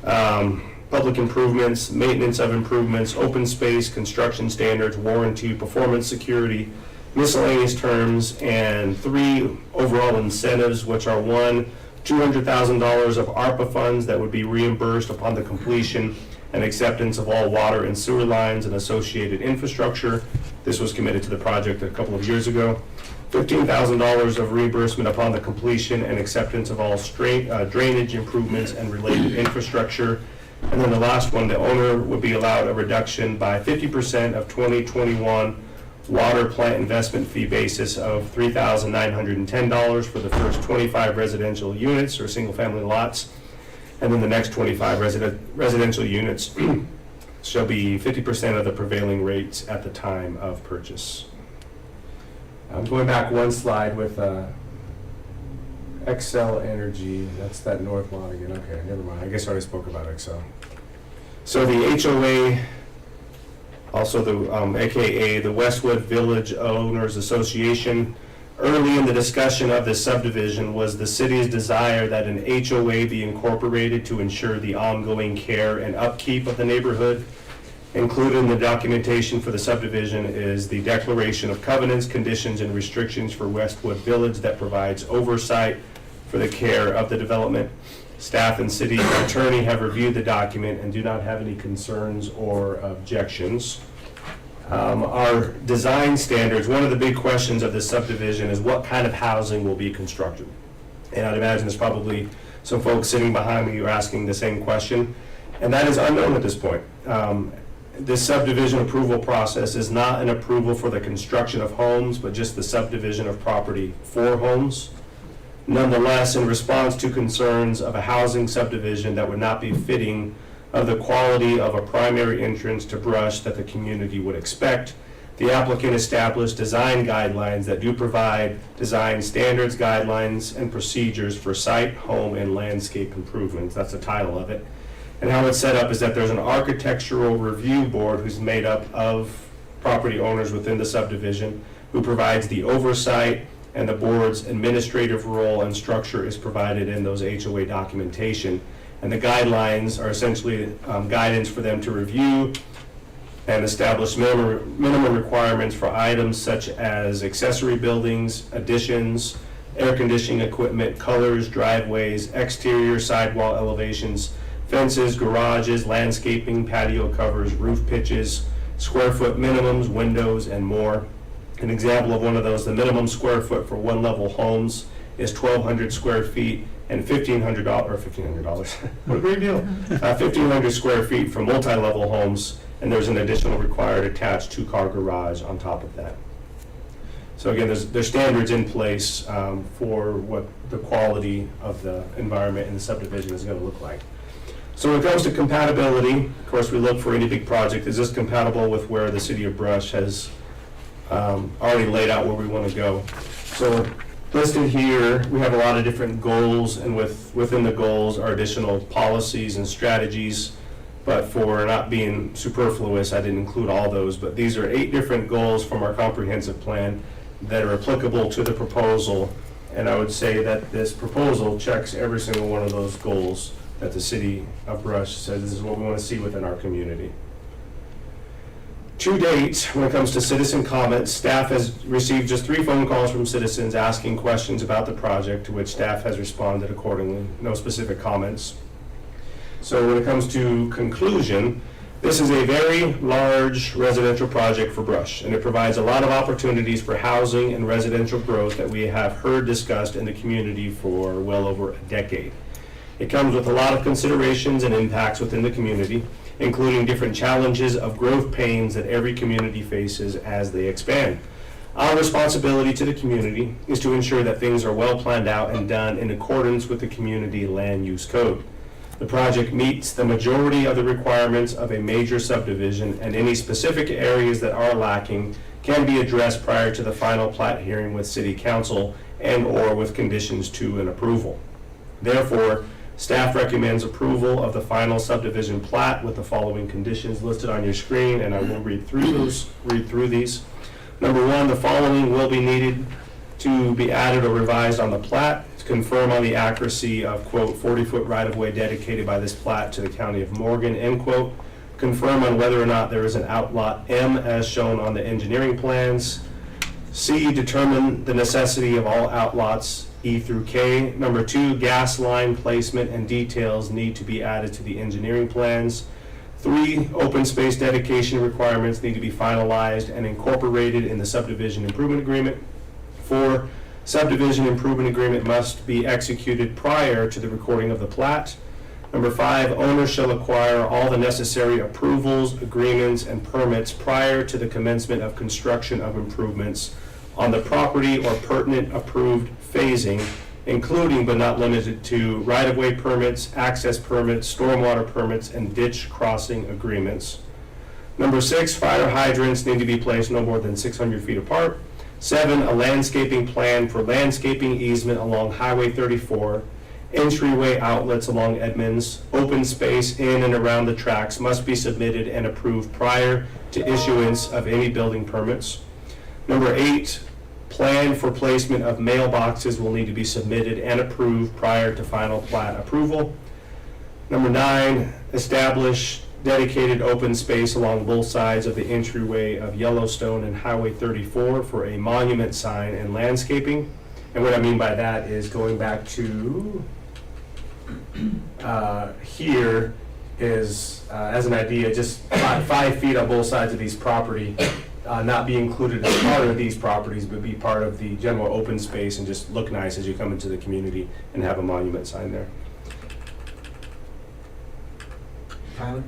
Public improvements, maintenance of improvements, open space, construction standards, warranty, performance, security, miscellaneous terms, and 3 overall incentives, which are 1, $200,000 of ARPA funds that would be reimbursed upon the completion and acceptance of all water and sewer lines and associated infrastructure. This was committed to the project a couple of years ago. $15,000 of reimbursement upon the completion and acceptance of all drainage improvements and related infrastructure. And then the last one, the owner would be allowed a reduction by 50% of 2021 water plant investment fee basis of $3,910 for the first 25 residential units or single-family lots. And then the next 25 residential units shall be 50% of the prevailing rates at the time of purchase. I'm going back one slide with Excel Energy. That's that north lot again. Okay, never mind. I guess I already spoke about Excel. So the HOA, also the AKA the Westwood Village Owners Association, early in the discussion of this subdivision was the city's desire that an HOA be incorporated to ensure the ongoing care and upkeep of the neighborhood. Included in the documentation for the subdivision is the declaration of covenants, conditions, and restrictions for Westwood Village that provides oversight for the care of the development. Staff and city attorney have reviewed the document and do not have any concerns or objections. Our design standards, one of the big questions of this subdivision is what kind of housing will be constructed. And I'd imagine there's probably some folks sitting behind me are asking the same question, and that is unknown at this point. This subdivision approval process is not an approval for the construction of homes, but just the subdivision of property for homes. Nonetheless, in response to concerns of a housing subdivision that would not be fitting of the quality of a primary entrance to brush that the community would expect, the applicant established design guidelines that do provide design standards, guidelines, and procedures for site, home, and landscape improvements. That's the title of it. And how it's set up is that there's an architectural review board who's made up of property owners within the subdivision who provides the oversight, and the board's administrative role and structure is provided in those HOA documentation. And the guidelines are essentially guidance for them to review and establish minimum requirements for items such as accessory buildings, additions, air conditioning equipment, colors, driveways, exterior sidewall elevations, fences, garages, landscaping, patio covers, roof pitches, square foot minimums, windows, and more. An example of one of those, the minimum square foot for one level homes is 1,200 square feet, and $1,500, what a great deal. 1,500 square feet for multi-level homes, and there's an additional required attached two-car garage on top of that. So again, there's standards in place for what the quality of the environment in the subdivision is going to look like. So when it comes to compatibility, of course, we look for any big project. Is this compatible with where the city of Brush has already laid out where we want to go? So listed here, we have a lot of different goals, and within the goals are additional policies and strategies. But for not being superfluous, I didn't include all those. But these are 8 different goals from our comprehensive plan that are applicable to the proposal. And I would say that this proposal checks every single one of those goals that the city of Brush says this is what we want to see within our community. To date, when it comes to citizen comments, staff has received just 3 phone calls from citizens asking questions about the project, to which staff has responded accordingly. No specific comments. So when it comes to conclusion, this is a very large residential project for Brush, and it provides a lot of opportunities for housing and residential growth that we have heard discussed in the community for well over a decade. It comes with a lot of considerations and impacts within the community, including different challenges of growth pains that every community faces as they expand. Our responsibility to the community is to ensure that things are well planned out and done in accordance with the community land use code. The project meets the majority of the requirements of a major subdivision, and any specific areas that are lacking can be addressed prior to the final plat hearing with City Council and/or with conditions to an approval. Therefore, staff recommends approval of the final subdivision plat with the following conditions listed on your screen, and I will read through these. Number 1, the following will be needed to be added or revised on the plat to confirm on the accuracy of, quote, 40-foot right-of-way dedicated by this plat to the County of Morgan, end quote. Confirm on whether or not there is an outlot M as shown on the engineering plans. C, determine the necessity of all outlots E through K. Number 2, gas line placement and details need to be added to the engineering plans. 3, open space dedication requirements need to be finalized and incorporated in the subdivision improvement agreement. 4, subdivision improvement agreement must be executed prior to the recording of the plat. Number 5, owners shall acquire all the necessary approvals, agreements, and permits prior to the commencement of construction of improvements on the property or pertinent approved phasing, including but not limited to right-of-way permits, access permits, stormwater permits, and ditch crossing agreements. Number 6, fire hydrants need to be placed no more than 600 feet apart. 7, a landscaping plan for landscaping easement along Highway 34, entryway outlets along Edmonds, open space in and around the tracks must be submitted and approved prior to issuance of any building permits. Number 8, plan for placement of mailboxes will need to be submitted and approved prior to final plat approval. Number 9, establish dedicated open space along both sides of the entryway of Yellowstone and Highway 34 for a monument sign and landscaping. And what I mean by that is going back to here is, as an idea, just 5 feet on both sides of these property, not be included as part of these properties, but be part of the general open space and just look nice as you come into the community and have a monument sign there. Tyler?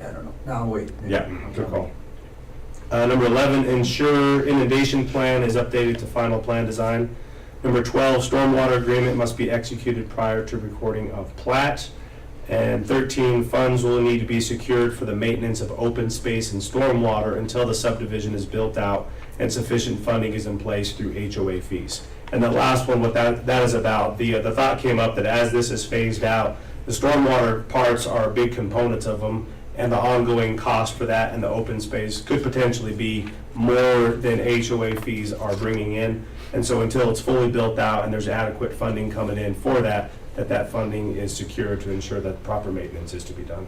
I don't know. No, wait. Yeah, good call. Number 11, ensure inundation plan is updated to final plan design. Number 12, stormwater agreement must be executed prior to recording of plat. And 13, funds will need to be secured for the maintenance of open space and stormwater until the subdivision is built out and sufficient funding is in place through HOA fees. And the last one, what that is about, the thought came up that as this is phased out, the stormwater parts are big components of them, and the ongoing cost for that and the open space could potentially be more than HOA fees are bringing in. And so until it's fully built out and there's adequate funding coming in for that funding is secure to ensure that proper maintenance is to be done.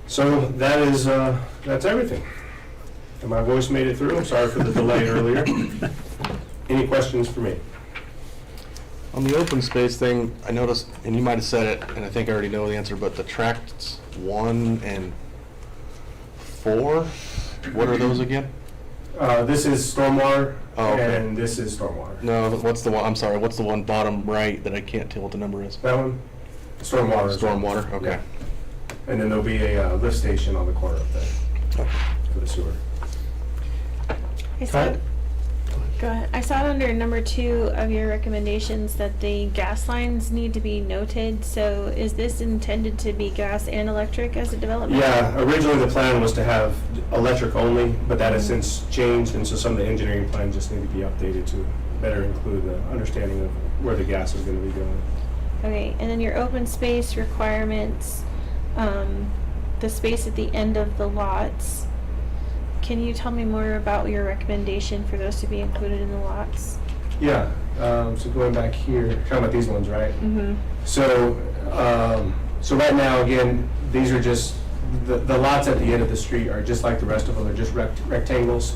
So that is, that's everything. And my voice made it through. I'm sorry for the delay earlier. Any questions for me? On the open space thing, I noticed, and you might have said it, and I think I already know the answer, but the tracts 1 and 4, what are those again? This is stormwater, Oh, okay. and this is stormwater. No, what's the one, I'm sorry, what's the one bottom right that I can't tell what the number is? That one? Stormwater. as well. Stormwater, okay. Yeah. And then there'll be a lift station on the corner of there for the sewer. I saw, go ahead. I saw it under number 2 of your recommendations that the gas lines need to be noted. So is this intended to be gas and electric as a development? Yeah, originally the plan was to have electric only, but that has since changed, and so some of the engineering plans just need to be updated to better include the understanding of where the gas is going to be going. Okay, and then your open space requirements, the space at the end of the lots. Can you tell me more about your recommendation for those to be included in the lots? Yeah, so going back here, talking about these ones, right? Mm-hmm. So, so right now, again, these are just, the lots at the end of the street are just like the rest of them, they're just rectangles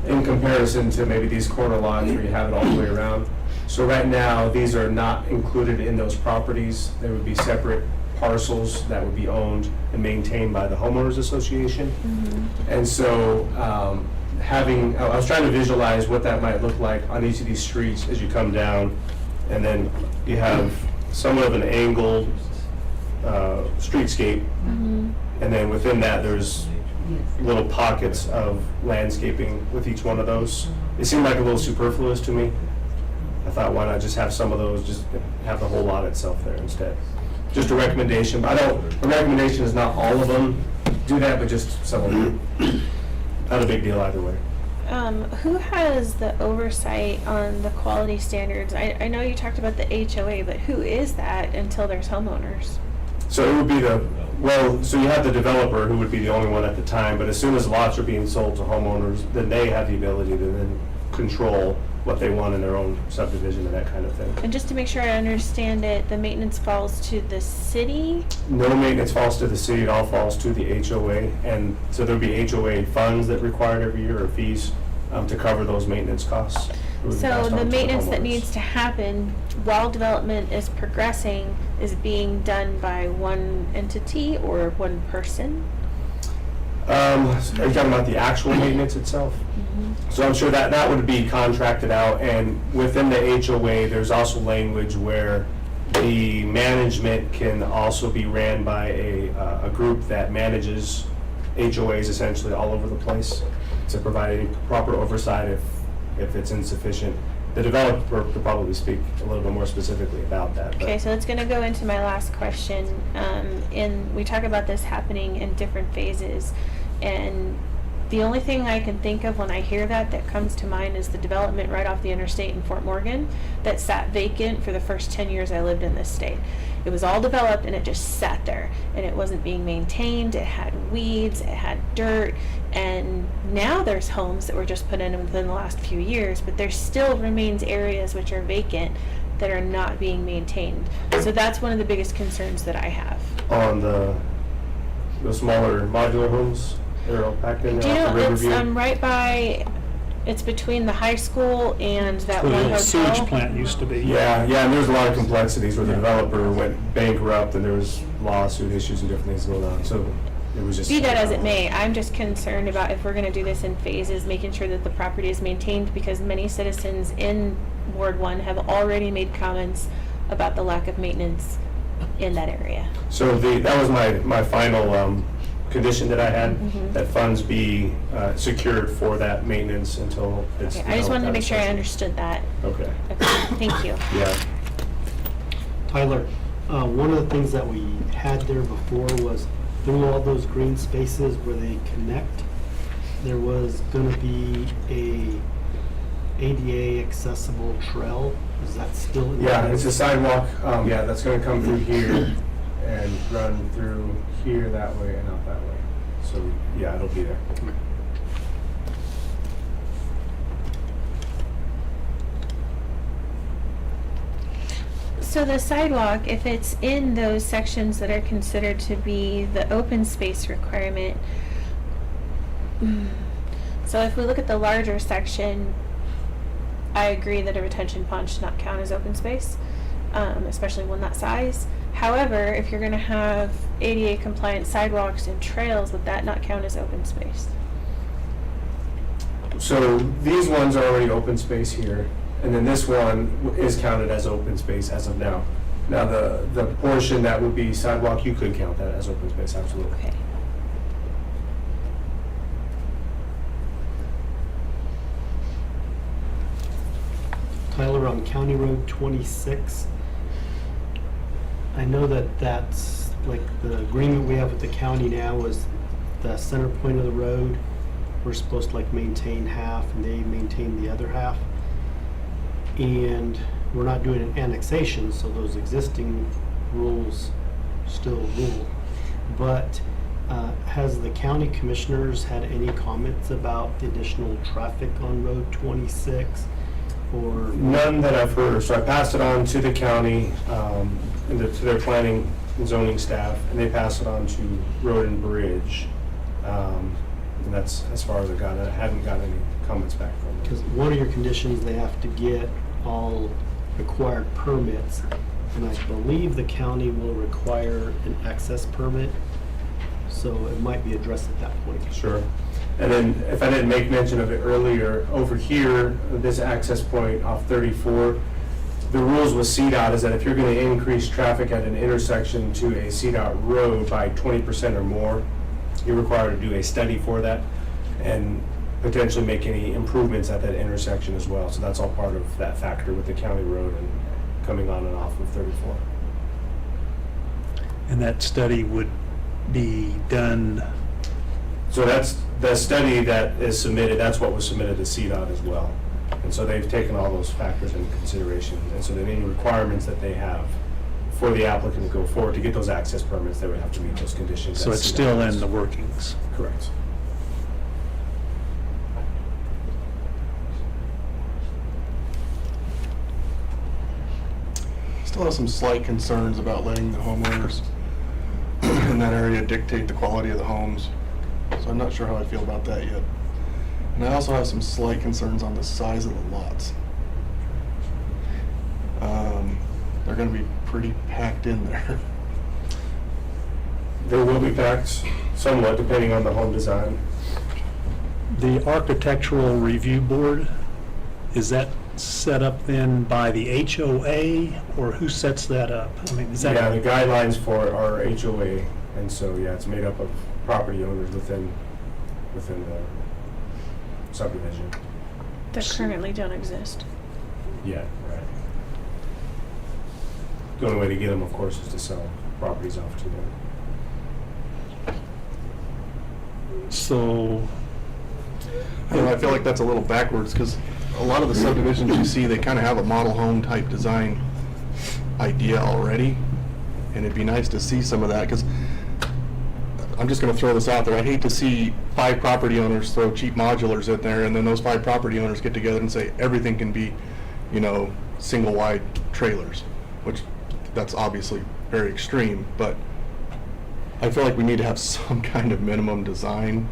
in comparison to maybe these corner lots where you have it all the way around. So right now, these are not included in those properties. They would be separate parcels that would be owned and maintained by the homeowners association. Mm-hmm. And so I was trying to visualize what that might look like on each of these streets as you come down, and then you have somewhat of an angled streetscape, Mm-hmm. and then within that there's little pockets of landscaping with each one of those. It seemed like a little superfluous to me. I thought, why not just have some of those, just have the whole lot itself there instead. Just a recommendation. The recommendation is not all of them do that, but just some of them. Not a big deal either way. Who has the oversight on the quality standards? I know you talked about the HOA, but who is that until there's homeowners? So it would be so you have the developer who would be the only one at the time, but as soon as lots are being sold to homeowners, then they have the ability to then control what they want in their own subdivision and that kind of thing. And just to make sure I understand it, the maintenance falls to the city? No maintenance falls to the city, it all falls to the HOA, and so there'll be HOA funds that required every year, or fees, to cover those maintenance costs. It would be So passed on the to maintenance that homeowners. needs to happen while development is progressing is being done by one entity or one person? Are you talking about the actual maintenance itself? So I'm sure that would be contracted out, and within the HOA, there's also language where the management can also be ran by a group that manages HOAs essentially all over the place to provide any proper oversight if it's insufficient. The developer could probably speak a little bit more specifically about that. but- Okay, so it's gonna go into my last question. And we talk about this happening in different phases. And the only thing I can think of when I hear that comes to mind is the development right off the interstate in Fort Morgan that sat vacant for the first 10 years I lived in this state. It was all developed and it just sat there and it wasn't being maintained. It had weeds, it had dirt, and now there's homes that were just put in within the last few years, but there still remains areas which are vacant that are not being maintained. So that's one of the biggest concerns that I have. On the smaller modular homes that are all packed in Do you there off know, the it's Riverview? right by, it's between the high school and that Where one the sewage hotel. plant used to be. Yeah, and there's a lot of complexities where the developer went bankrupt and there was lawsuit issues and different things going on, so it was just. Be that as it may, I'm just concerned about if we're gonna do this in phases, making sure that the property is maintained, because many citizens in Ward 1 have already made comments about the lack of maintenance in that area. So that was my final condition that I had, Mhm. that funds be secured for that maintenance until it's. Okay, I just wanted to make sure I developed. understood that. Okay, Okay, thank you. yeah. Tyler, one of the things that we had there before was through all those green spaces where they connect, there was gonna be a ADA accessible trail. Is that still in? Yeah, place? it's a sidewalk, yeah, that's gonna come through here and run through here that way and out that way. So, yeah, it'll be there. So the sidewalk, if it's in those sections that are considered to be the open space requirement, so if we look at the larger section, I agree that a retention pond should not count as open space, especially one that size. However, if you're gonna have ADA compliant sidewalks and trails, would that not count as open space? So these ones are already open space here, and then this one is counted as open space as of now. Now, the portion that would be sidewalk, you could count that as open space, absolutely. Okay. Tyler, on County Road 26, I know that that's, like, the agreement we have with the county now is the center point of the road, we're supposed to like maintain half and they maintain the other half. And we're not doing an annexation, so those existing rules still rule. But has the county commissioners had any comments about the additional traffic on Road 26? Or None that I've heard, so I passed it on to the county, and to their planning and zoning staff, and they passed it on to Road and Bridge. And that's as far as I got. I haven't got any comments back from them. because one of your conditions, they have to get all required permits, and I believe the county will require an access permit, so it might be addressed at that point. Sure. And then, if I didn't make mention of it earlier, over here, this access point off 34, the rules with CDOT is that if you're going to increase traffic at an intersection to a CDOT road by 20% or more, you're required to do a study for that and potentially make any improvements at that intersection as well. So that's all part of that factor with the county road and coming on and off of 34. And that study would be done, So that's the study that is submitted, that's what was submitted to CDOT as well. And so they've taken all those factors into consideration. And so then any requirements that they have for the applicant to go forward to get those access permits, they would have to meet those conditions. so that it's CDOT still has. in the workings. Correct. Still have some slight concerns about letting the homeowners in that area dictate the quality of the homes. So I'm not sure how I feel about that yet. And I also have some slight concerns on the size of the lots. They're gonna be pretty packed in there. They will be packed somewhat depending on the home design. The Architectural Review Board, is that set up then by the HOA, or who sets that up? I mean, is that? Yeah, the guidelines for it are HOA, and so, yeah, it's made up of property owners within the subdivision. That currently don't exist. Yeah, right. The only way to get them, of course, is to sell properties off to them. So, I feel like that's a little backwards, because a lot of the subdivisions you see, they kind of have a model home type design idea already, and it'd be nice to see some of that, because I'm just going to throw this out there. I hate to see 5 property owners throw cheap modulars in there, and then those 5 property owners get together and say everything can be, single wide trailers, which that's obviously very extreme, but I feel like we need to have some kind of minimum design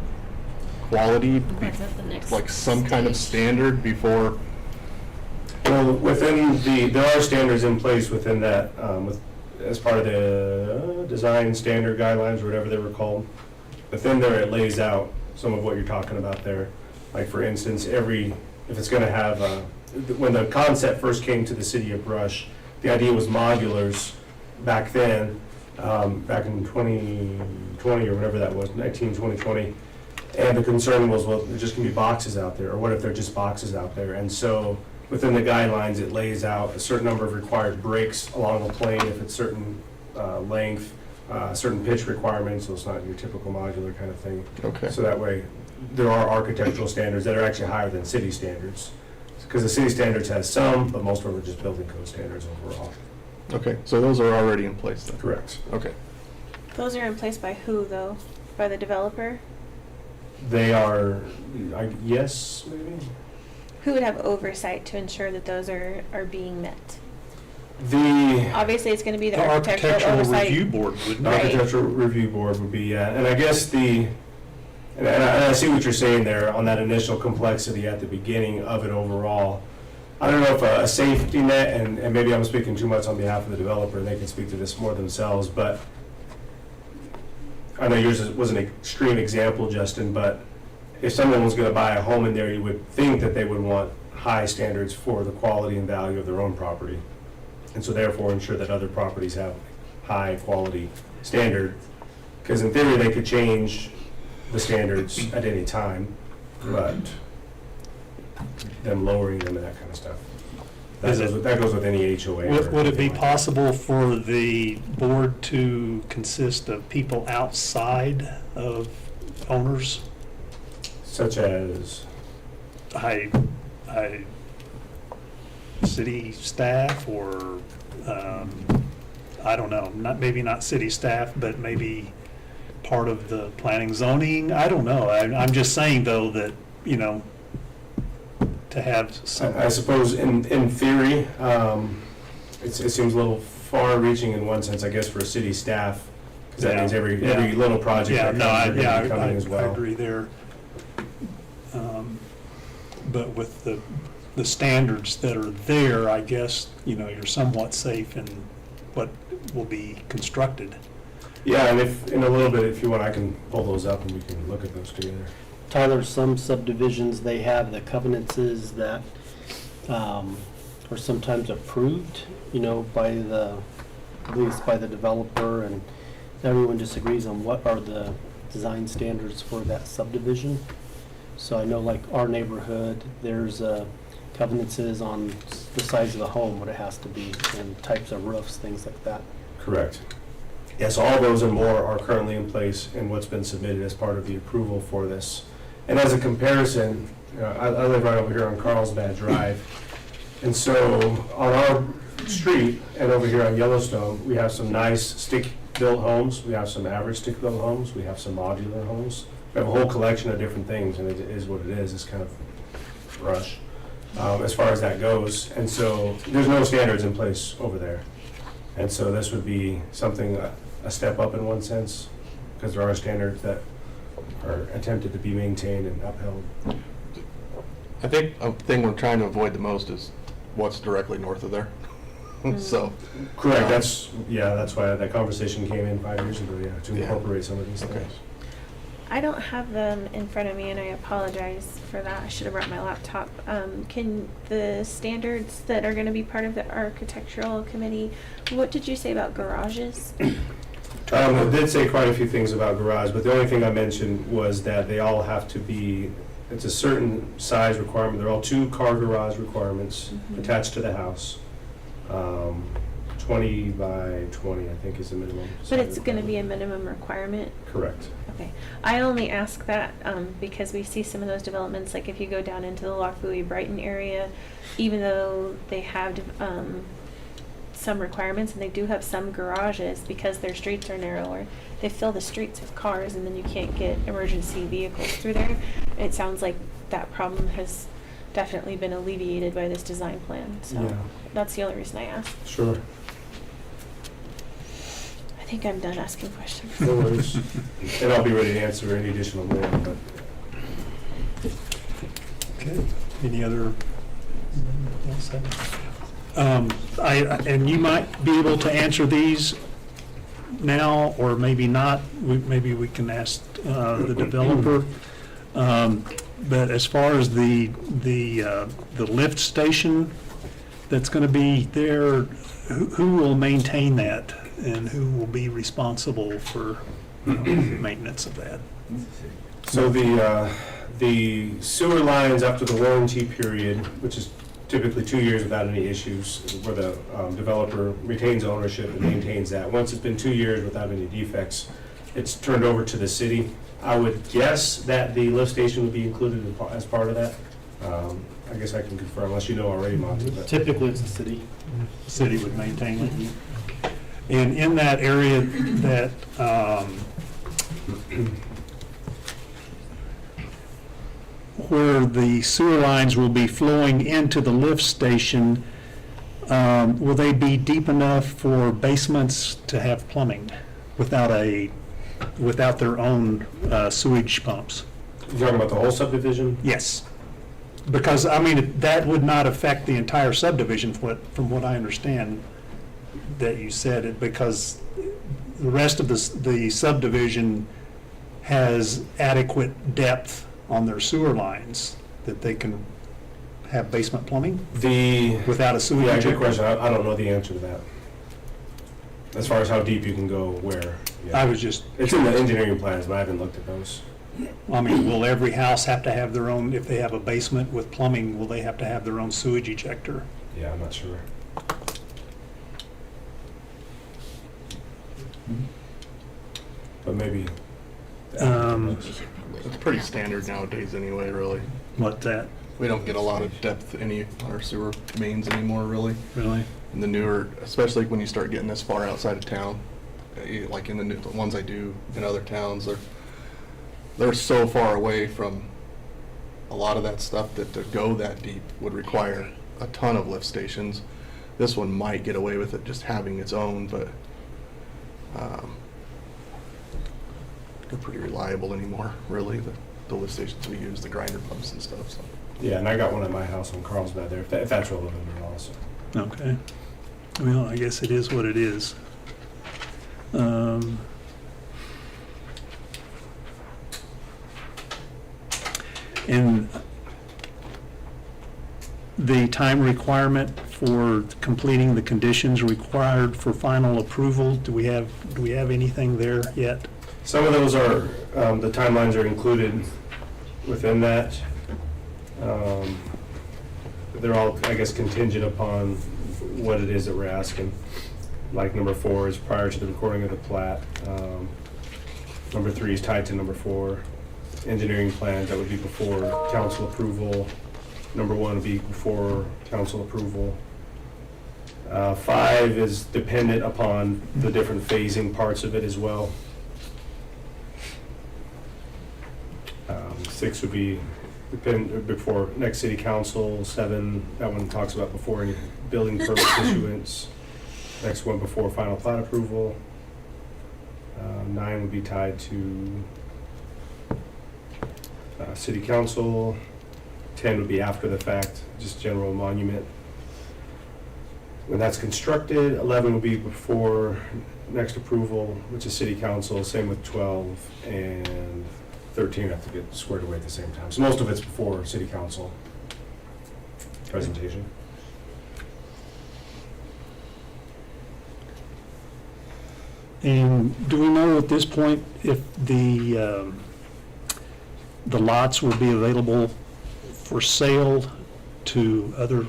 quality, That's at the next like some kind of stage. standard before. Well, there are standards in place within that, as part of the design standard guidelines, or whatever they were called. Within there, it lays out some of what you're talking about there. Like, for instance, if it's going to have, when the concept first came to the city of Brush, the idea was modulars back then, back in 2020 or whatever that was, 2020. And the concern was, well, there's just gonna be boxes out there, or what if they're just boxes out there? And so within the guidelines, it lays out a certain number of required breaks along the plane if it's certain length, certain pitch requirements, so it's not your typical modular kind of thing. Okay. So that way, there are architectural standards that are actually higher than city standards. Because the city standards has some, but most of them are just building code standards overall. Okay, so those are already in place then? Correct. Okay. Those are in place by who, though? By the developer? They are, yes, maybe? Who would have oversight to ensure that those are being met? The Obviously, it's going to be the The architectural architectural oversight. review board, wouldn't it? Right. architectural review board would be, yeah, and I guess and I see what you're saying there on that initial complexity at the beginning of it overall. I don't know if a safety net, and maybe I'm speaking too much on behalf of the developer, and they can speak to this more themselves, but I know yours was an extreme example, Justin, but if someone was gonna buy a home in there, you would think that they would want high standards for the quality and value of their own property. And so therefore ensure that other properties have high quality standard. Because in theory, they could change the standards at any time, but them lowering them and that kind of stuff. That goes with any HOA. Would it be possible for the board to consist of people outside of owners? Such as, I city staff or, I don't know, maybe not city staff, but maybe part of the planning zoning? I don't know. I'm just saying, though, that, to have some. I suppose in theory, it seems a little far reaching in one sense, I guess, for city staff. Because that means every little project Yeah, that no, comes, they're gonna be coming as I well. agree there. But with the standards that are there, I guess, you're somewhat safe in what will be constructed. Yeah, and if, in a little bit, if you want, I can pull those up and we can look at those together. Tyler, some subdivisions, they have the covenances that are sometimes approved, by at least by the developer, and everyone disagrees on what are the design standards for that subdivision. So I know, like our neighborhood, there's covenances on the size of the home, what it has to be, and types of roofs, things like that. Correct. Yes, all those and more are currently in place in what's been submitted as part of the approval for this. And as a comparison, I live right over here on Carlsbad Drive. And so on our street and over here on Yellowstone, we have some nice stick-built homes. We have some average stick-built homes. We have some modular homes. We have a whole collection of different things, and it is what it is. It's kind of rush as far as that goes. And so there's no standards in place over there. And so this would be something, a step up in one sense, because there are standards that are attempted to be maintained and upheld. I think a thing we're trying to avoid the most is what's directly north of there. So. Correct, that's why that conversation came in 5 years ago, to incorporate some of these Okay. things. I don't have them in front of me, and I apologize for that. I should have brought my laptop. Can the standards that are going to be part of the architectural committee, what did you say about garages? I did say quite a few things about garage, but the only thing I mentioned was that they all have to be, it's a certain size requirement. They're all 2-car garage requirements attached to the house. 20 by 20, I think, is the minimum. But it's going to be a minimum requirement? Correct. Okay. I only ask that because we see some of those developments, like if you go down into the Lochbuie, Brighton area, even though they have some requirements and they do have some garages, because their streets are narrower, they fill the streets with cars and then you can't get emergency vehicles through there. It sounds like that problem has definitely been alleviated by this design plan. So that's the only reason I asked. Sure. I think I'm done asking questions. No worries. And I'll be ready to answer any additional more. But. Okay. Any other? And you might be able to answer these now, or maybe not. Maybe we can ask the developer. But as far as the lift station that's going to be there, who will maintain that? and who will be responsible for maintenance of that? So the sewer lines after the warranty period, which is typically 2 years without any issues, where the developer retains ownership and maintains that. Once it's been 2 years without any defects, it's turned over to the city. I would guess that the lift station would be included as part of that. I guess I can confirm, unless you know already, Monty. But Typically, it's the city. The city would maintain it. And in that area that, where the sewer lines will be flowing into the lift station, will they be deep enough for basements to have plumbing without their own sewage pumps? you're talking about the whole subdivision? Yes. Because, I mean, that would not affect the entire subdivision from what I understand that you said, it because the rest of the subdivision has adequate depth on their sewer lines that they can have basement plumbing without a sewage Yeah, injector? good question. I don't know the answer to that. As far as how deep you can go where. Yeah. I was just, It's in the engineering plans, but I haven't looked at those. I mean, will every house have to have their own, if they have a basement with plumbing, will they have to have their own sewage ejector? Yeah, I'm not sure. But maybe. It's pretty standard nowadays anyway, really. What's that? We don't get a lot of depth any on our sewer mains anymore, really. Really? And the newer, especially when you start getting this far outside of town, like in the ones I do in other towns, they're so far away from a lot of that stuff that to go that deep would require a ton of lift stations. This one might get away with it just having its own, but they're pretty reliable anymore, really, the lift stations we use, the grinder pumps and stuff, so. Yeah, and I got one at my house on Carlsbad there, if that's relevant at all, so. Okay. Well, I guess it is what it is. And the time requirement for completing the conditions required for final approval, do we have anything there yet? Some of those are, the timelines are included within that. They're all, I guess, contingent upon what it is that we're asking. Like number 4 is prior to the recording of the plat. Number 3 is tied to number 4. Engineering plans, that would be before council approval. Number 1 would be before council approval. 5 is dependent upon the different phasing parts of it as well. 6 would be before next city council. 7, that one talks about before any building permit issuance. Next one before final plat approval. 9 would be tied to city council. 10 would be after the fact, just general monument. When that's constructed, 11 would be before next approval, which is city council. Same with 12, and 13 have to get squared away at the same time. So most of it's before city council presentation. And do we know at this point if the lots will be available for sale to other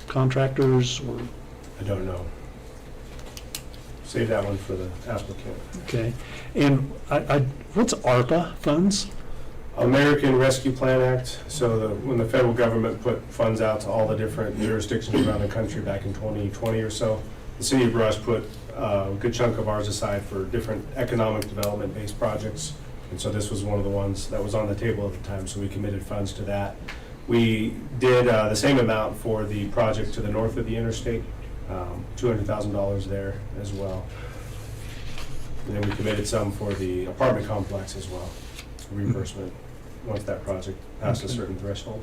contractors or? I don't know. Save that one for the applicant. Okay. And what's ARPA funds? American Rescue Plan Act. So when the federal government put funds out to all the different jurisdictions around the country back in 2020 or so, the city of Brush put a good chunk of ours aside for different economic development-based projects. And so this was one of the ones that was on the table at the time, so we committed funds to that. We did the same amount for the project to the north of the interstate, $200,000 there as well. And then we committed some for the apartment complex as well, reimbursement, once that project passed a certain threshold.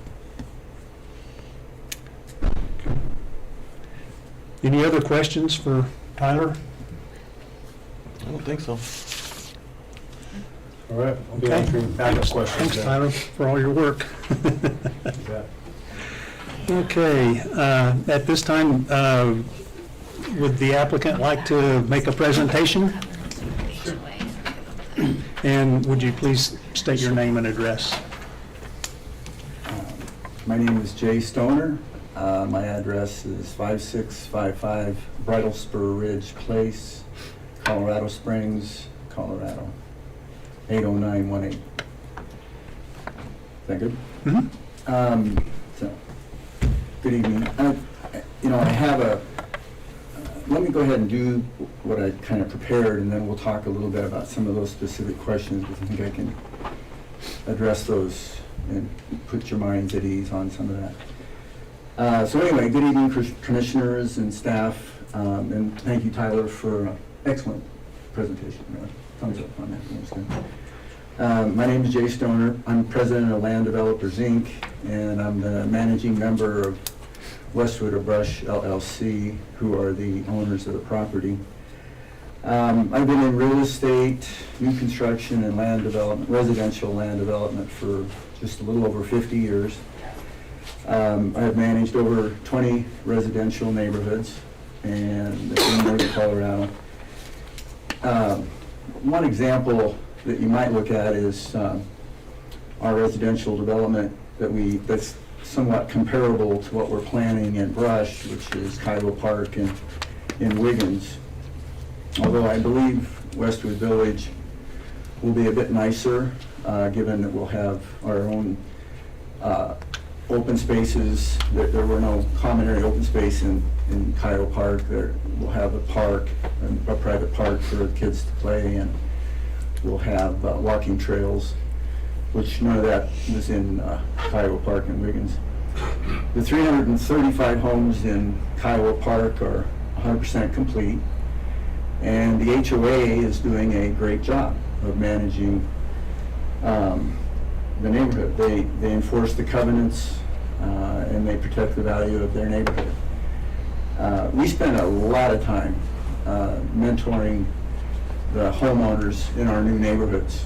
Any other questions for Tyler? I don't think so. All right, I'll be Okay. answering backup questions. Thanks, then. Tyler, for all your work. Yeah. Okay, at this time, would the applicant like to make a presentation? And would you please state your name and address? My name is Jay Stoner. My address is 5655 Bridal Spur Ridge Place, Colorado Springs, Colorado, 80918. Is that good? Mhm. So, good evening. I have let me go ahead and do what I kind of prepared, and then we'll talk a little bit about some of those specific questions, because I think I can address those and put your minds at ease on some of that. So anyway, good evening, commissioners and staff, and thank you, Tyler, for an excellent presentation. Really. Thumbs up on that. That was good. My name is Jay Stoner. I'm president of Land Developers, Inc., and I'm the managing member of Westwood of Brush, LLC, who are the owners of the property. I've been in real estate, new construction, and land development, residential land development for just a little over 50 years. I've managed over 20 residential neighborhoods and in northern Colorado. One example that you might look at is our residential development that's somewhat comparable to what we're planning in Brush, which is Kiowa Park and in Wiggins. Although I believe Westwood Village will be a bit nicer, given that we'll have our own open spaces. There were no common area open space in Kiowa Park. We'll have a park, a private park for the kids to play, and we'll have walking trails, which none of that was in Kiowa Park and Wiggins. The 335 homes in Kiowa Park are 100% complete, and the HOA is doing a great job of managing the neighborhood. They enforce the covenants and they protect the value of their neighborhood. We spend a lot of time mentoring the homeowners in our new neighborhoods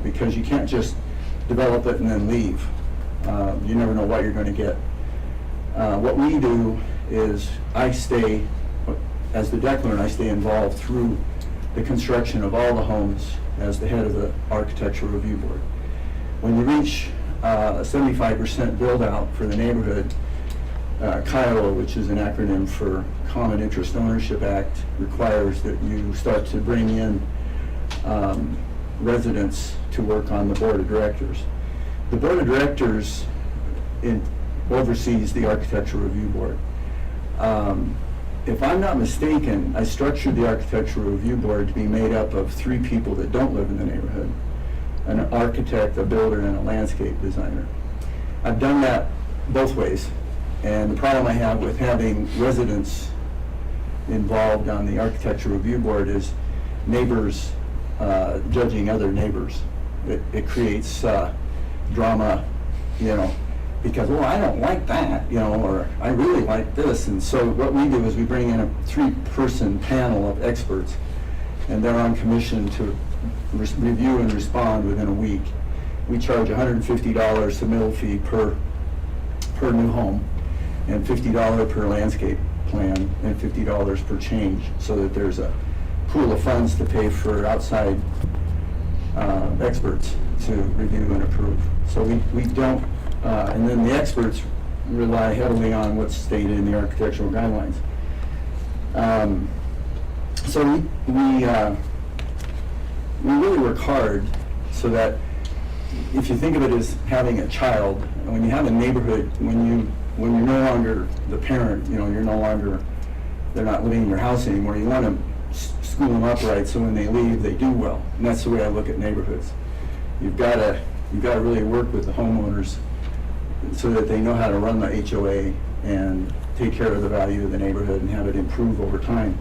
because you can't just develop it and then leave. You never know what you're going to get. What we do is as the declarant, I stay involved through the construction of all the homes as the head of the Architectural Review Board. When you reach 75% build out for the neighborhood, Kiowa, which is an acronym for Common Interest Ownership Act, requires that you start to bring in residents to work on the board of directors. The board of directors oversees the Architectural Review Board. If I'm not mistaken, I structured the Architectural Review Board to be made up of 3 people that don't live in the neighborhood: an architect, a builder, and a landscape designer. I've done that both ways, and the problem I have with having residents involved on the Architectural Review Board is neighbors judging other neighbors. It creates drama, because, well, I don't like that, or I really like this. And so what we do is we bring in a 3-person panel of experts, and they're on commission to review and respond within a week. We charge $150 submittal fee per new home, and $50 per landscape plan, and $50 per change, so that there's a pool of funds to pay for outside experts to review and approve. So we don't, and then the experts rely heavily on what's stated in the architectural guidelines. So we really work hard so that if you think of it as having a child, and when you have a neighborhood, when you're no longer the parent, you're no longer, they're not living in your house anymore, you want to school them up right so when they leave, they do well. And that's the way I look at neighborhoods. You've got to really work with the homeowners so that they know how to run the HOA and take care of the value of the neighborhood and have it improve over time.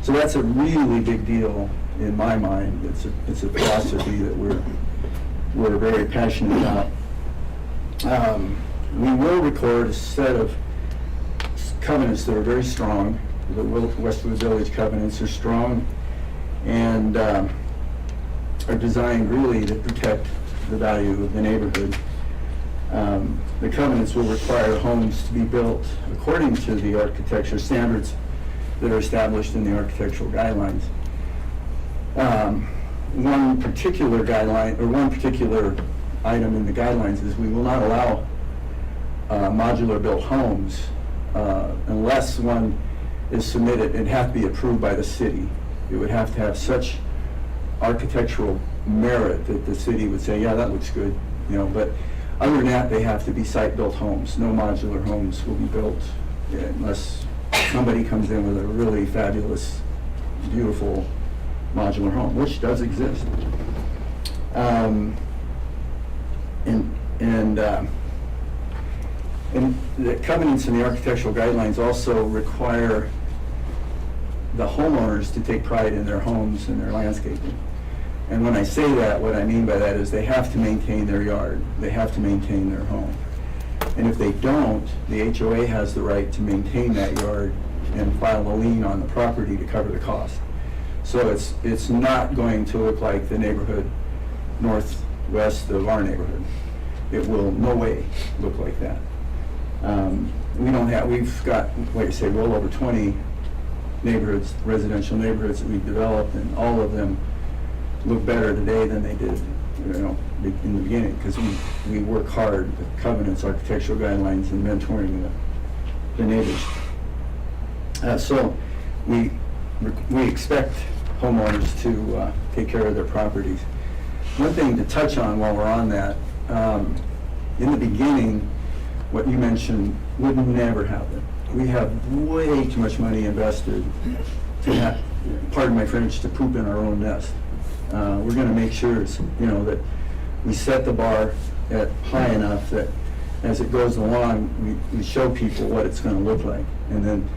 So that's a really big deal in my mind. It's a philosophy that we're very passionate about. We will record a set of covenants that are very strong. The Westwood Village covenants are strong and are designed really to protect the value of the neighborhood. The covenants will require homes to be built according to the architecture standards that are established in the architectural guidelines. One particular guideline, or one particular item in the guidelines is we will not allow modular built homes unless one is submitted. It'd have to be approved by the city. It would have to have such architectural merit that the city would say, yeah, that looks good, you know, but other than that, they have to be site-built homes. No modular homes will be built unless somebody comes in with a really fabulous, beautiful modular home, which does exist. And the covenants in the architectural guidelines also require the homeowners to take pride in their homes and their landscaping. And when I say that, what I mean by that is they have to maintain their yard, they have to maintain their home. And if they don't, the HOA has the right to maintain that yard and file a lien on the property to cover the cost. So it's not going to look like the neighborhood northwest of our neighborhood. It will no way look like that. We've got, like I say, well over 20 neighborhoods, residential neighborhoods that we've developed, and all of them look better today than they did, you know, in the beginning, because we work hard with covenants, architectural guidelines, and mentoring the neighbors. So we expect homeowners to take care of their properties. One thing to touch on while we're on that, in the beginning, what you mentioned would never happen. We have way too much money invested to have, pardon my French, to poop in our own nest. We're going to make sure, you know, that we set the bar at high enough that as it goes along, we show people what it's going to look like. And then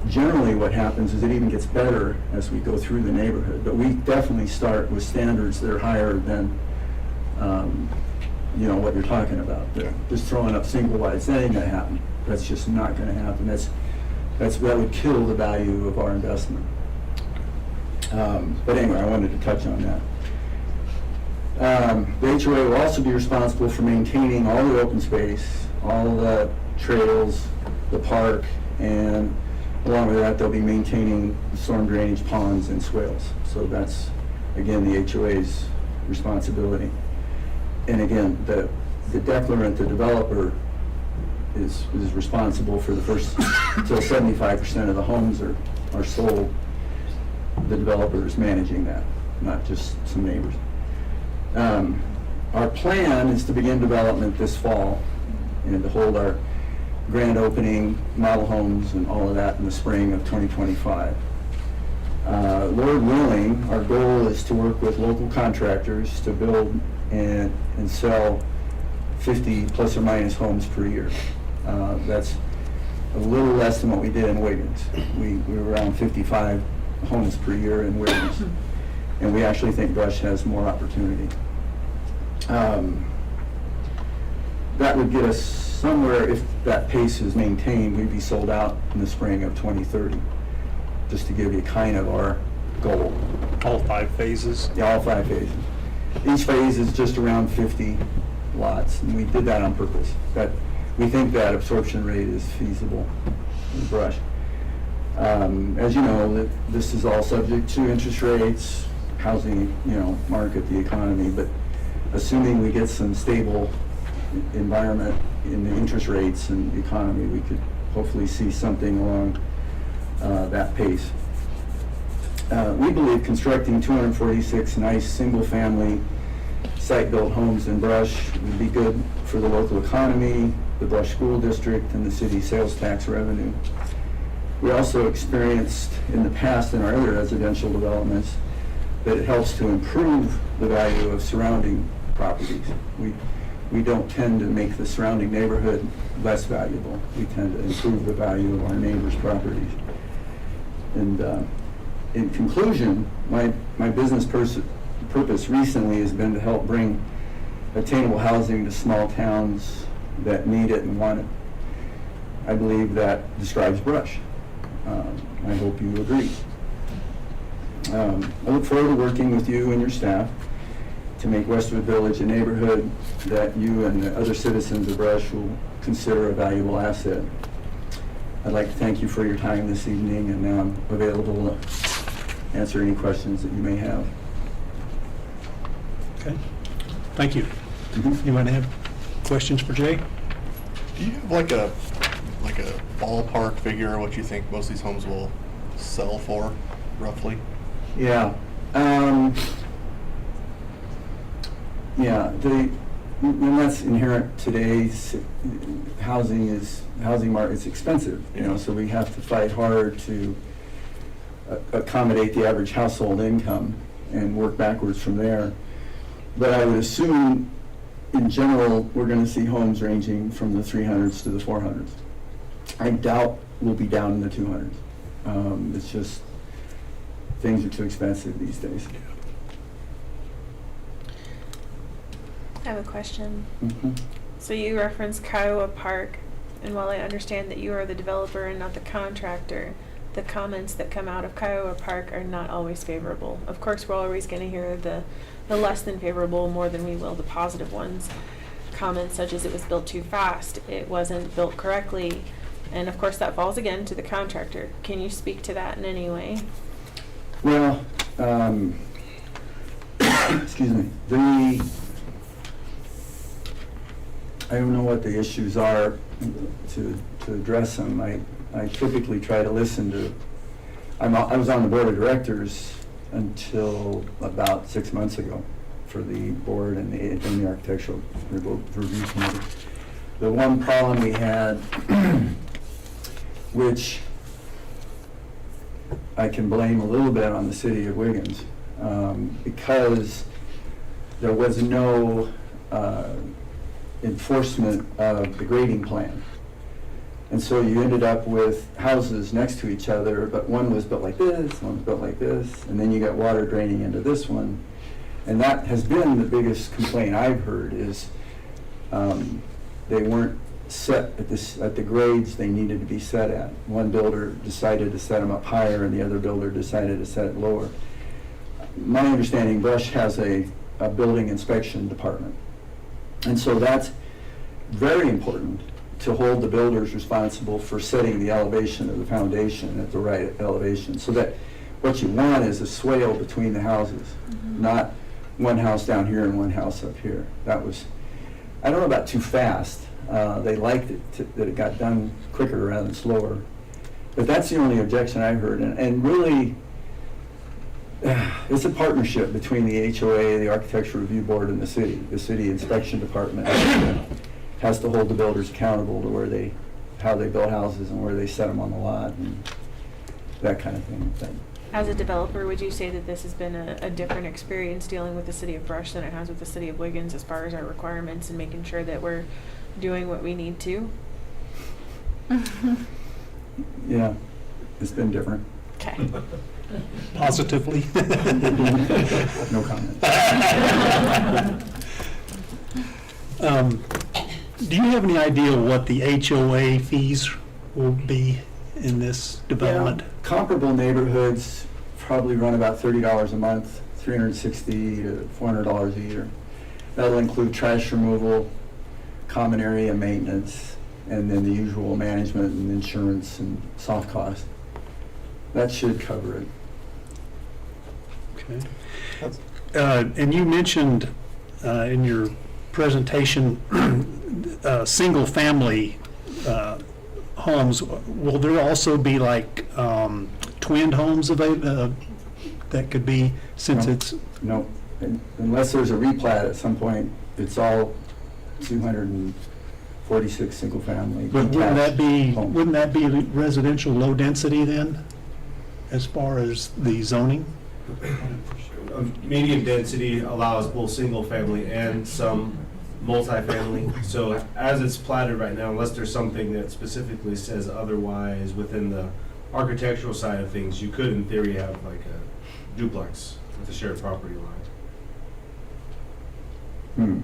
generally what happens is it even gets better as we go through the neighborhood. But we definitely start with standards that are higher than, you know, what you're talking about. Yeah. Just throwing up single wides, that ain't going to happen. That's just not going to happen. That would kill the value of our investment. But anyway, I wanted to touch on that. The HOA will also be responsible for maintaining all the open space, all the trails, the park, and along with that, they'll be maintaining storm drainage ponds and swales. So that's, again, the HOA's responsibility. And again, the declarant, the developer, is responsible for the first, until 75% of the homes are sold. The developer is managing that, not just some neighbors. Our plan is to begin development this fall and to hold our grand opening, model homes, and all of that in the spring of 2025. Lord willing, our goal is to work with local contractors to build and sell 50 plus or minus homes per year. That's a little less than what we did in Wiggins. We were around 55 homes per year in Wiggins, and we actually think Brush has more opportunity. That would get us somewhere, if that pace is maintained, we'd be sold out in the spring of 2030, just to give you kind of our goal. All 5 phases? Yeah, all 5 phases. Each phase is just around 50 lots, and we did that on purpose. We think that absorption rate is feasible in Brush. As you know, this is all subject to interest rates, housing, you know, market, the economy, but assuming we get some stable environment in the interest rates and the economy, we could hopefully see something along that pace. We believe constructing 246 nice single-family site-built homes in Brush would be good for the local economy, the Brush School District, and the city's sales tax revenue. We also experienced in the past in our other residential developments that it helps to improve the value of surrounding properties. We don't tend to make the surrounding neighborhood less valuable. We tend to improve the value of our neighbors' properties. And in conclusion, my business purpose recently has been to help bring attainable housing to small towns that need it and want it. I believe that describes Brush. I hope you agree. I look forward to working with you and your staff to make Westwood Village a neighborhood that you and the other citizens of Brush will consider a valuable asset. I'd like to thank you for your time this evening, and now I'm available to answer any questions that you may have. Okay, thank you. Mhm. Anyone have questions for Jay? Do you have like a ballpark figure of what you think most of these homes will sell for, roughly? Yeah. Yeah, and that's inherent today. Housing market is expensive, so we have to fight hard to accommodate the average household income and work backwards from there. But I would assume, in general, we're going to see homes ranging from the 300s to the 400s. I doubt we'll be down in the 200s. It's just, things are too expensive these days. I have a question. Mhm. So you referenced Kiowa Park, and while I understand that you are the developer and not the contractor, the comments that come out of Kiowa Park are not always favorable. Of course, we're always going to hear the less than favorable more than we will the positive ones. Comments such as it was built too fast, it wasn't built correctly, and of course that falls again to the contractor. Can you speak to that in any way? Well, excuse me. I don't know what the issues are to address them. I typically try to listen to. I was on the board of directors until about 6 months ago for the board and the architectural review committee. The one problem we had, which I can blame a little bit on the city of Wiggins, because there was no enforcement of the grading plan. And so you ended up with houses next to each other, but one was built like this, one was built like this, and then you got water draining into this one. And that has been the biggest complaint I've heard is they weren't set at the grades they needed to be set at. One builder decided to set them up higher and the other builder decided to set it lower. My understanding, Brush has a building inspection department. And so that's very important to hold the builders responsible for setting the elevation of the foundation at the right elevation. So that what you want is a swale between the houses, not one house down here and one house up here. That was, I don't know about too fast. They liked it, that it got done quicker rather than slower. But that's the only objection I heard. And really, it's a partnership between the HOA, the Architectural Review Board, and the city. The city inspection department has to hold the builders accountable to how they build houses and where they set them on the lot and that kind of thing. As a developer, would you say that this has been a different experience dealing with the city of Brush than it has with the city of Wiggins as far as our requirements and making sure that we're doing what we need to? Yeah, it's been different. Okay. Positively? No comment. Do you have any idea what the HOA fees will be in this development? Yeah, comparable neighborhoods probably run about $30 a month, $360 to $400 a year. That'll include trash removal, common area maintenance, and then the usual management and insurance and soft costs. That should cover it. Okay. And you mentioned in your presentation single-family homes. Will there also be like twinned homes available that could be, since No. it's... No, unless there's a replat at some point, it's all 246 single-family But detached homes. wouldn't that be residential low density then, as far as the zoning? Medium density allows both single family and some multifamily. So as it's platted right now, unless there's something that specifically says otherwise within the architectural side of things, you could in theory have like a duplex with a shared property line.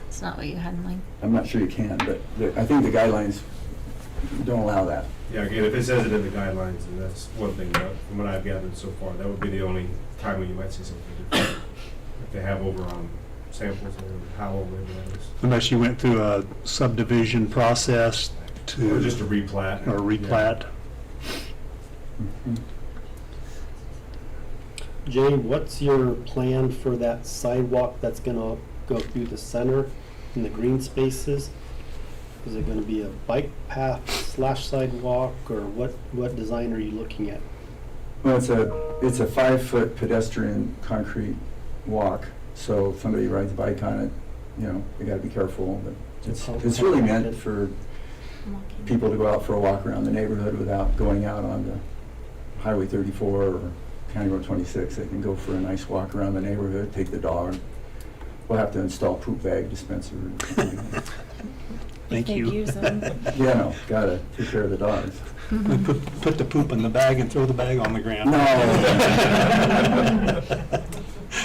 It's not what you had in mind. I'm not sure you can, but I think the guidelines don't allow that. Yeah, again, if it says it in the guidelines, then that's one thing, but from what I've gathered so far, that would be the only time when you might see something different. If they have over on samples or Howell, maybe that is. Unless you went through a subdivision process to. Or just a replat. Or replat. Jay, what's your plan for that sidewalk that's gonna go through the center in the green spaces? Is it gonna be a bike path / sidewalk, or what design are you looking at? Well, it's a 5-foot pedestrian concrete walk, so if somebody rides a bike on it, you know, they gotta be careful, but it's really meant for people to go out for a walk around the neighborhood without going out onto Highway 34 or County Road 26. They can go for a nice walk around the neighborhood, take the dog. We'll have to install poop bag dispenser. Thank They you. use them. Yeah, no, gotta take care of the dogs. Put the poop in the bag and throw the bag on the ground. No.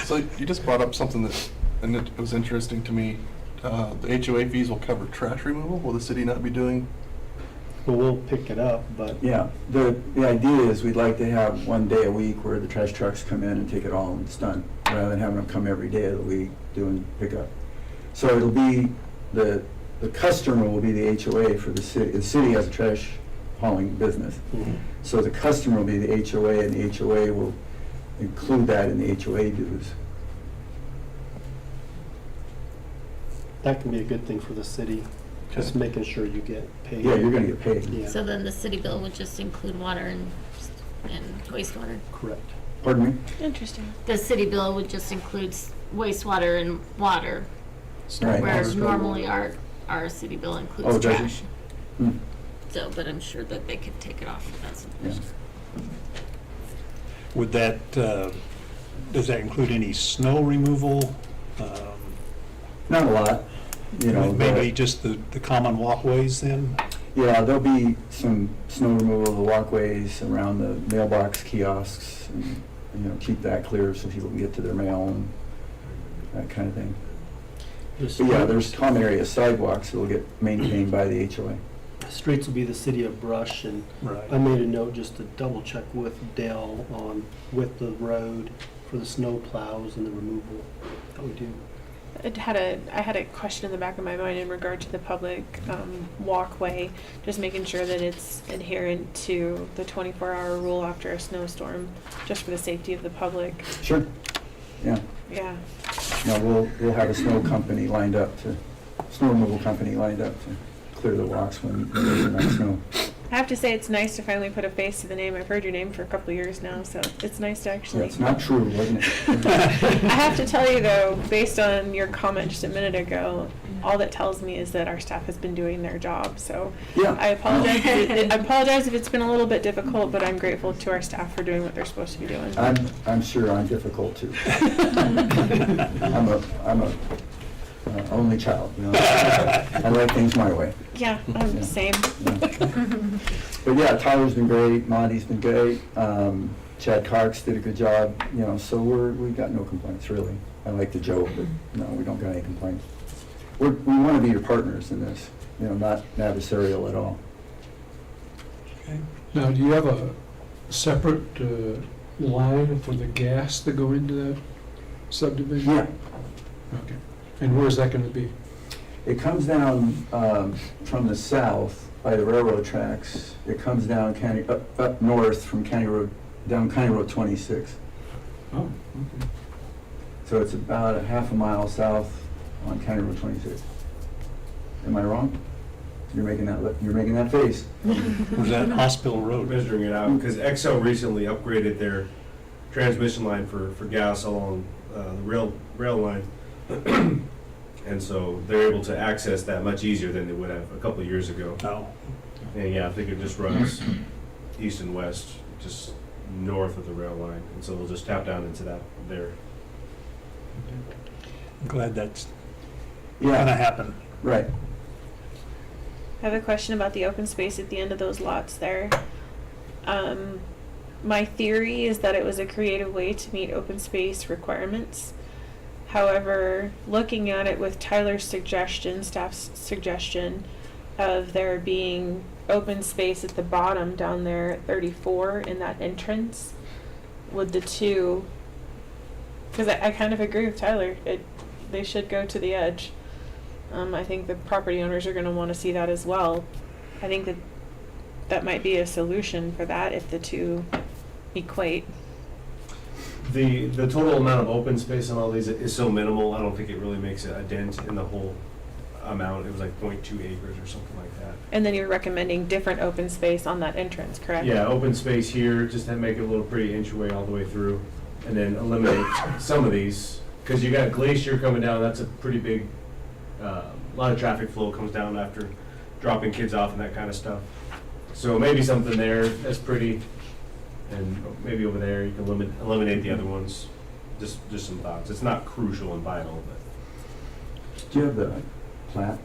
So you just brought up something that, and it was interesting to me. The HOA fees will cover trash removal. Will the city not be doing? Well, we'll pick it up, but Yeah, the idea is we'd like to have one day a week where the trash trucks come in and take it all and it's done, rather than having them come every day of the week doing pickup. So it'll be, the customer will be the HOA for the city. The city has a trash hauling business. So the customer will be the HOA, and the HOA will include that in the HOA dues. that can be a good thing for the city, just Okay. making sure you get paid. Yeah, you're gonna get paid. Yeah, So then the city bill would just include water and wastewater? correct. Pardon me? Interesting. The city bill would just include wastewater and water, Right. whereas normally our city bill Oh, includes does it? trash. Hmm. So, but I'm sure that they could take it off if that's Yeah. Would that, does that include any snow removal? Not a lot, you know. Maybe just the common walkways then? Yeah, there'll be some snow removal of the walkways around the mailbox kiosks, and, you know, keep that clear so people can get to their mail and that kind of thing. But yeah, there's common area sidewalks that will get maintained by the HOA. Streets will be the city of Brush, and I Right. made a note just to double check with Dale on width of the road for the snow plows and the removal that we do. I had a question in the back of my mind in regard to the public walkway, just making sure that it's adherent to the 24-hour rule after a snowstorm, just for the safety of the public. Sure. Yeah. Yeah. No, we'll have a snow removal company lined up to clear the walks when there's enough snow. I have to say, it's nice to finally put a face to the name. I've heard your name for a couple of years now, so it's nice to actually. That's not true, wasn't it? I have to tell you though, based on your comment just a minute ago, all that tells me is that our staff has been doing their job. So Yeah. I apologize. I apologize if it's been a little bit difficult, but I'm grateful to our staff for doing what they're supposed to be doing. I'm sure I'm difficult too. I'm a only child, you know. I like things my way. Yeah, I'm the same. But yeah, Tyler's been great, Monty's been great, Chad Cox did a good job, you know, so we've got no complaints, really. I like the joke, but no, we don't got any complaints. We want to be your partners in this, you know, not adversarial at all. Now, do you have a separate line for the gas that go into that subdivision? Yeah, Okay. And where's that gonna be? it comes down from the south by the railroad tracks. It comes down up north from County Road, down County Road 26. Oh, okay. So it's about a half a mile south on County Road 26. Am I wrong? You're making that face. Was that Hospital Road? Measuring it out, because XL recently upgraded their transmission line for gas along the rail line. And so they're able to access that much easier than they would have a couple of years ago. No. And yeah, I think it just runs east and west, just north of the rail line. And so they'll just tap down into that there. I'm glad that's gonna Yeah, happen. right. I have a question about the open space at the end of those lots there. My theory is that it was a creative way to meet open space requirements. However, looking at it with Tyler's suggestion, staff's suggestion, of there being open space at the bottom down there at 34 in that entrance, would the two, because I kind of agree with Tyler, they should go to the edge. I think the property owners are going to want to see that as well. I think that might be a solution for that if the two equate. The total amount of open space on all these is so minimal, I don't think it really makes a dent in the whole amount. It was like 0.2 acres or something like that. And then you're recommending different open space on that entrance, correct? Yeah, open space here, just to make it a little pretty entryway all the way through, and then eliminate some of these, because you got Glacier coming down, that's a pretty big, lot of traffic flow comes down after dropping kids off and that kind of stuff. So maybe something there that's pretty, and maybe over there you can eliminate the other ones. Just some thoughts. It's not crucial and vital, but. Do you have the plat?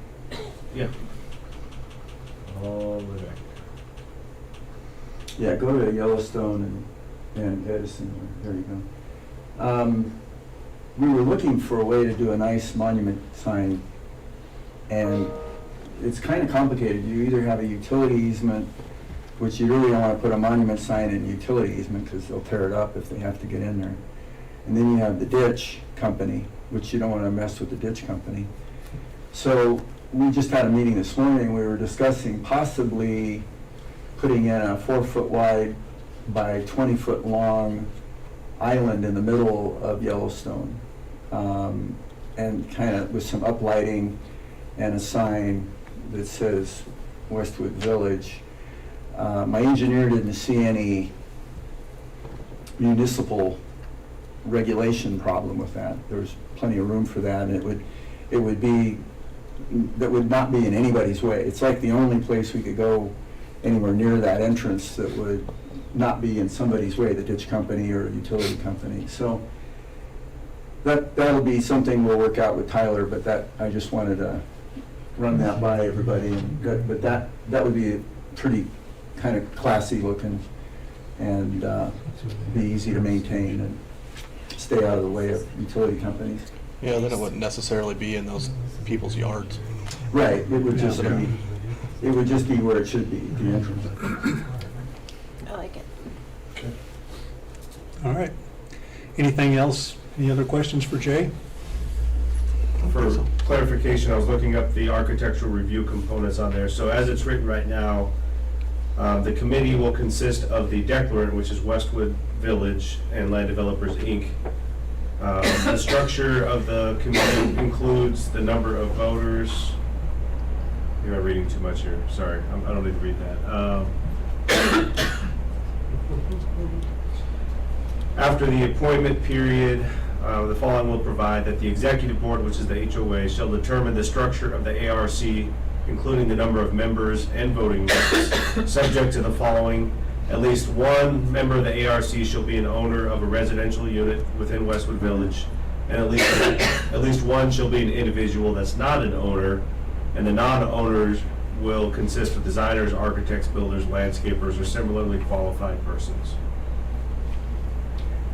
Yeah. All the way back. Yeah, go to Yellowstone and Edison, there you go. We were looking for a way to do a nice monument sign, and it's kind of complicated. You either have a utility easement, which you really don't want to put a monument sign in utility easement because they'll tear it up if they have to get in there. And then you have the ditch company, which you don't want to mess with the ditch company. So we just had a meeting this morning. We were discussing possibly putting in a 4-foot wide by 20-foot long island in the middle of Yellowstone, and kind of with some uplighting and a sign that says Westwood Village. My engineer didn't see any municipal regulation problem with that. There's plenty of room for that, and that would not be in anybody's way. It's like the only place we could go anywhere near that entrance that would not be in somebody's way, the ditch company or utility company. So that'll be something we'll work out with Tyler, but that, I just wanted to run that by everybody. But that would be pretty kind of classy looking and be easy to maintain and stay out of the way of utility companies. Yeah, then it wouldn't necessarily be in those people's yards. Right, it would just be where it should be, the entrance. I like it. Okay. All right. Anything else? Any other questions for Jay? For clarification, I was looking up the architectural review components on there. So as it's written right now, the committee will consist of the declarant, which is Westwood Village and Land Developers, Inc. The structure of the committee includes the number of voters. You're not reading too much here. Sorry, I don't need to read that. After the appointment period, the following will provide that the executive board, which is the HOA, shall determine the structure of the ARC, including the number of members and voting rights, subject to the following. At least one member of the ARC shall be an owner of a residential unit within Westwood Village, and at least one shall be an individual that's not an owner, and the non-owners will consist of designers, architects, builders, landscapers, or similarly qualified persons.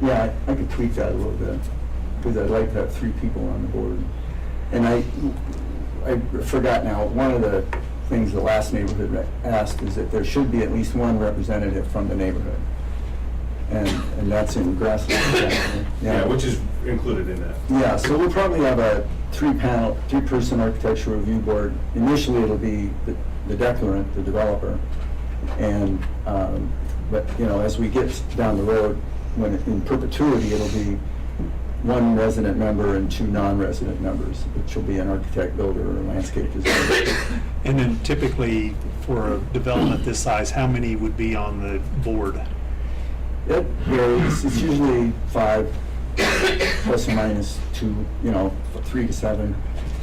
Yeah, I could tweak that a little bit, because I'd like to have 3 people on the board. And I forgot now, one of the things the last neighborhood asked is that there should be at least one representative from the neighborhood. And that's in Grassland. Yeah, which is included in that. Yeah, so we'll probably have a 3-person architectural review board. Initially, it'll be the declarant, the developer. And, but, you know, as we get down the road, when in perpetuity, it'll be 1 resident member and 2 non-resident members, which will be an architect, builder, or landscape designer. And then typically for a development this size, how many would be on the board? It varies. It's usually 5 plus or minus 2, 3 to 7.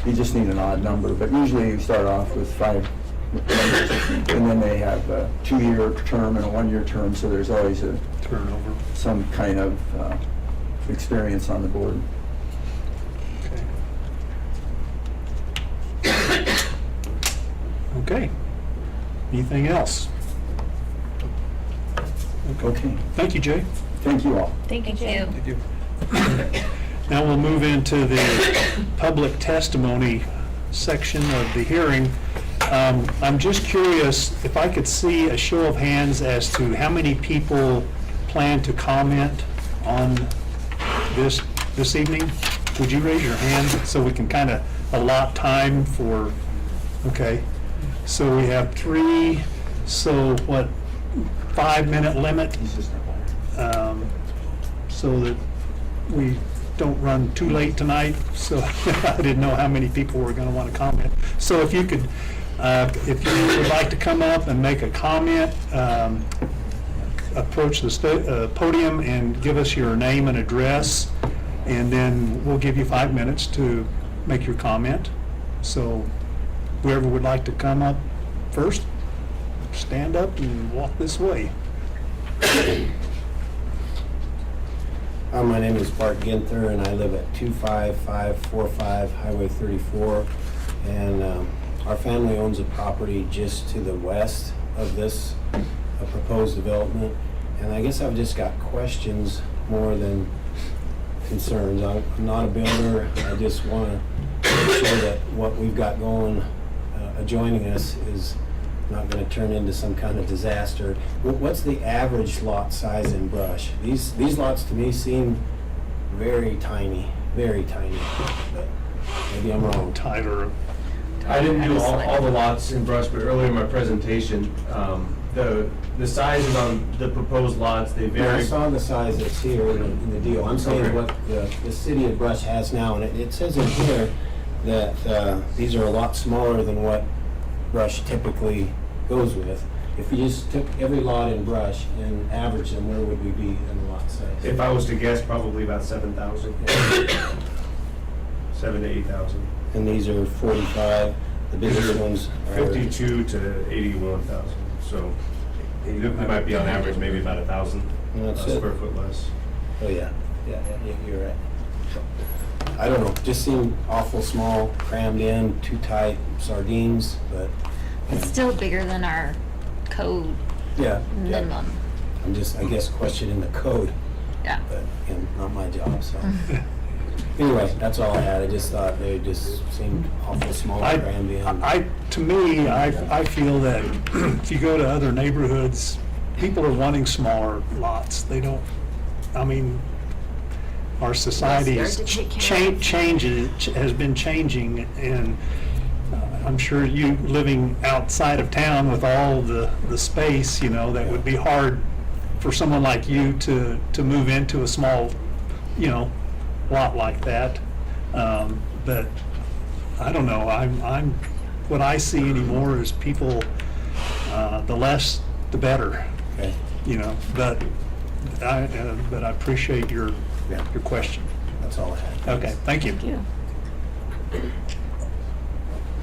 You just need an odd number, but usually you start off with 5 members, and then they have a 2-year term and a 1-year term, so there's always a Turnover. some kind of experience on the board. Okay. Anything else? Okay. Thank you, Jay. Thank you all. Thank you, Jay. Thank you. Now we'll move into the public testimony section of the hearing. I'm just curious if I could see a show of hands as to how many people plan to comment on this evening. Would you raise your hand so we can kind of allot time for, okay. So we have 3, so what, 5-minute limit? So that we don't run too late tonight, so I didn't know how many people were gonna wanna comment. So if you could, if you would like to come up and make a comment, approach the podium and give us your name and address, and then we'll give you 5 minutes to make your comment. So whoever would like to come up first, stand up and walk this way. My name is Bart Ginther, and I live at 25545 Highway 34. And our family owns a property just to the west of this proposed development. And I guess I've just got questions more than concerns. I'm not a builder. I just want to make sure that what we've got going adjoining us is not going to turn into some kind of disaster. What's the average lot size in Brush? These lots to me seem very tiny, but maybe I'm wrong. Tyler. I didn't do all the lots in Brush, but earlier in my presentation, the sizes on the proposed lots, they I vary. saw the size that's here in the deal. I'm saying Okay. what the city of Brush has now, and it says in here that these are a lot smaller than what Brush typically goes with. If you just took every lot in Brush and averaged them, where would we be in the lot size? If I was to guess, probably about 7,000. 7 to 8,000. And these are 45, the biggest ones are... 52 to 81,000. So it might be on average maybe about 1,000 That's it. square foot less. Oh, yeah, you're right. I don't know, just seemed awful small, crammed in, too tight, sardines, but... It's still bigger than our code Yeah. minimum. I'm just, I guess, questioning the code, Yeah. but, and not my job, so. Anyway, that's all I had. I just thought they just seemed awful small, crammed in. To me, I feel that if you go to other neighborhoods, people are wanting smaller lots. They don't, I mean, our society Less yard to take care of. has been changing, and I'm sure you living outside of town with all the space, you know, that would be hard for someone like you to move into a small, you know, lot like that. But I don't know, I'm what I see anymore is people, the less the better, Okay. you know, but I appreciate your question. That's all I had. Okay, thank you. Thank you.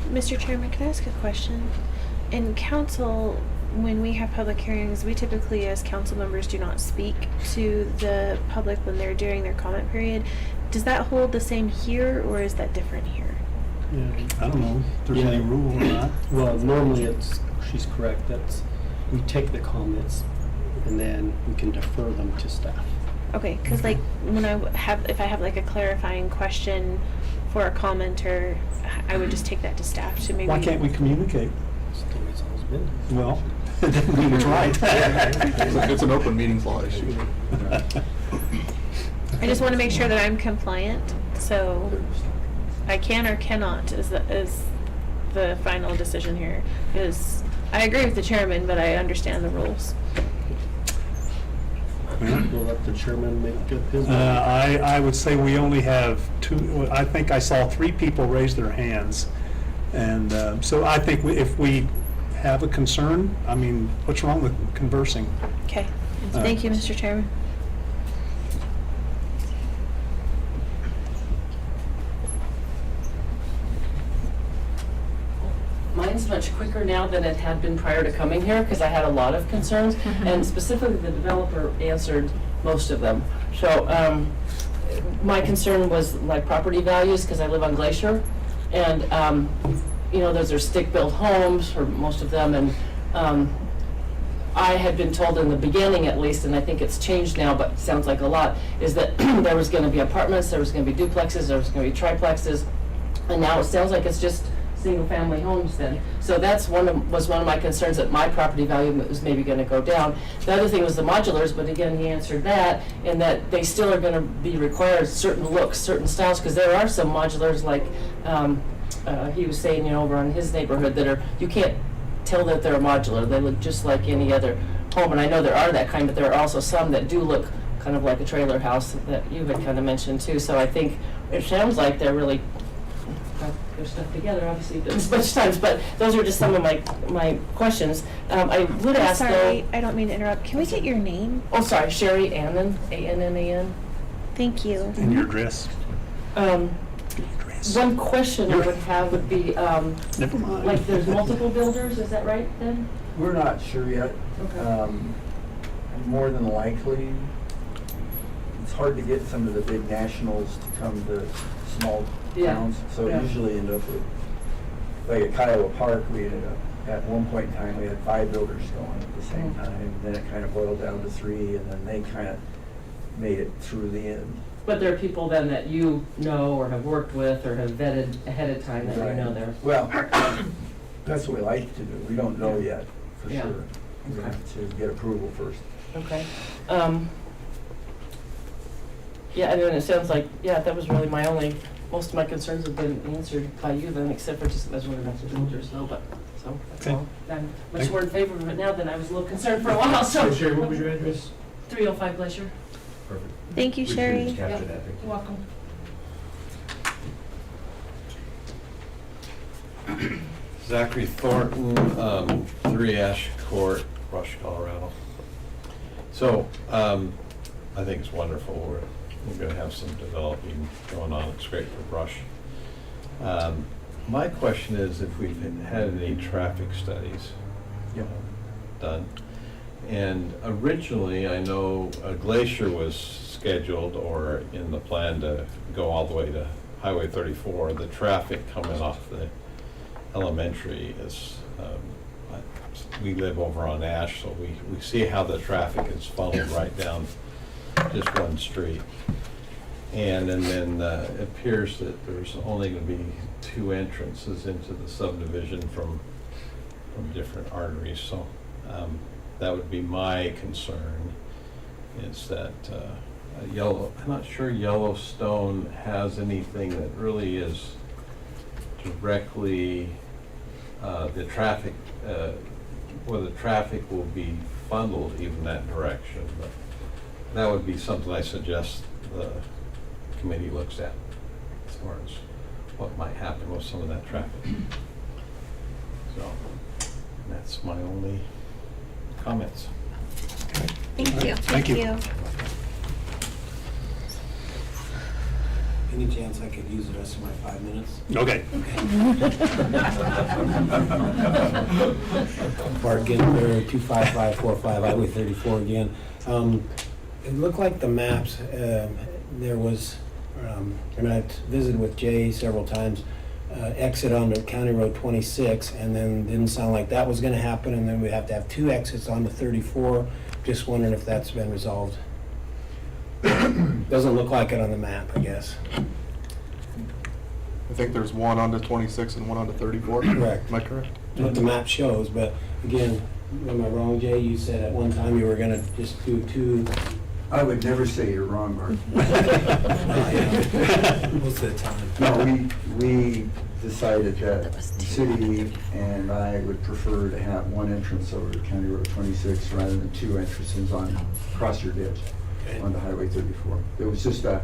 Mr. Chairman, can I ask a question? In council, when we have public hearings, we typically, as council members, do not speak to the public when they're during their comment period. Does that hold the same here, or is that different here? Yeah. I don't know if there's any rule or not. Well, normally she's correct, we take the comments and then we can defer them to staff. Okay, because like when if I have like a clarifying question for a commenter, I would just take that to staff to maybe. Why can't we communicate? It's the way it's always been. Well, it doesn't mean it's right. It's an open meetings law issue. I just want to make sure that I'm compliant, so I can or cannot is the final decision here. Because I agree with the chairman, but I understand the rules. We'll let the chairman make his. I would say we only have two, I think I saw 3 people raise their hands. And so I think if we have a concern, I mean, what's wrong with conversing? Okay, thank you, Mr. Chairman. Mine's much quicker now than it had been prior to coming here, because I had a lot of concerns, and specifically the developer answered most of them. So my concern was like property values, because I live on Glacier, and you know, those are stick-built homes for most of them, and I had been told in the beginning at least, and I think it's changed now, but sounds like a lot, is that there was going to be apartments, there was going to be duplexes, there was going to be triplexes, and now it sounds like it's just single-family homes then. So that's was one of my concerns, that my property value was maybe going to go down. The other thing was the modulars, but again, he answered that, in that they still are going to be required certain looks, certain styles, because there are some modulars like he was saying, you know, over in his neighborhood that are, you can't tell that they're modular. They look just like any other home, and I know there are that kind, but there are also some that do look kind of like a trailer house that you had kind of mentioned too. So I think it sounds like they're really got their stuff together, obviously, but as much times, but those are just some of my questions. I would I'm ask sorry, though. I don't mean to interrupt. Can we get your name? Oh, sorry, Sherry Annan, A-N-N-A-N. Thank you. And your address? One question I would have would be, Never mind. like there's multiple builders, is that right then? We're not sure yet. Okay. More than likely, it's hard to get some of the big nationals to come to small Yeah. towns. So Yeah. usually end up with, like at Kiowa Park, we ended up, at one point in time, we had 5 builders going at the same time. Then it kind of boiled down to 3, and then they kind of made it through the end. But there are people then that you know or have worked with or have vetted ahead of time that you know there. Well, that's what we like to do. We don't know yet, for Yeah. sure. We Okay. have to get approval first. Okay. Yeah, and then it sounds like, yeah, that was really most of my concerns have been answered by you then, except for just as whether or not the builders know, but, so, that's Okay. all. I'm much more in favor of it now than I was a little concerned for a while, so. Sherry, what was your address? 305 Glacier. Perfect. Thank you, Sherry. You're welcome. Zachary Thornton, 3 Ash Court, Brush, Colorado. So, I think it's wonderful. We're going to have some developing going on. It's great for Brush. My question is if we've had any traffic studies done. And originally, I know a Glacier was scheduled or in the plan to go all the way to Highway 34. The traffic coming off the elementary is, we live over on Ash, so we see how the traffic is funneled right down just one street. And then it appears that there's only going to be 2 entrances into the subdivision from different arteries. So that would be my concern, is that I'm not sure Yellowstone has anything that really is directly the traffic, where the traffic will be funneled even that direction. But that would be something I suggest the committee looks at as far as what might happen with some of that traffic. So that's my only comments. Thank you. Thank you. Any chance I could use the rest of my 5 minutes? Okay. Bart Ginther, 25545 Highway 34 again. It looked like the maps, there was, and I visited with Jay several times, exit onto County Road 26, and then didn't sound like that was gonna happen, and then we have to have 2 exits onto 34. Just wondering if that's been resolved. Doesn't look like it on the map, I guess. I think there's one onto 26 and one onto 34. Correct. Am I correct? What the map shows, but again, am I wrong, Jay? You said at one time you were gonna just do 2. I would never say you're wrong, Mark. Most of the time. No, we decided that the city and I would prefer to have 1 entrance over to County Road 26 rather than 2 entrances across your ditch onto Highway 34. It was just a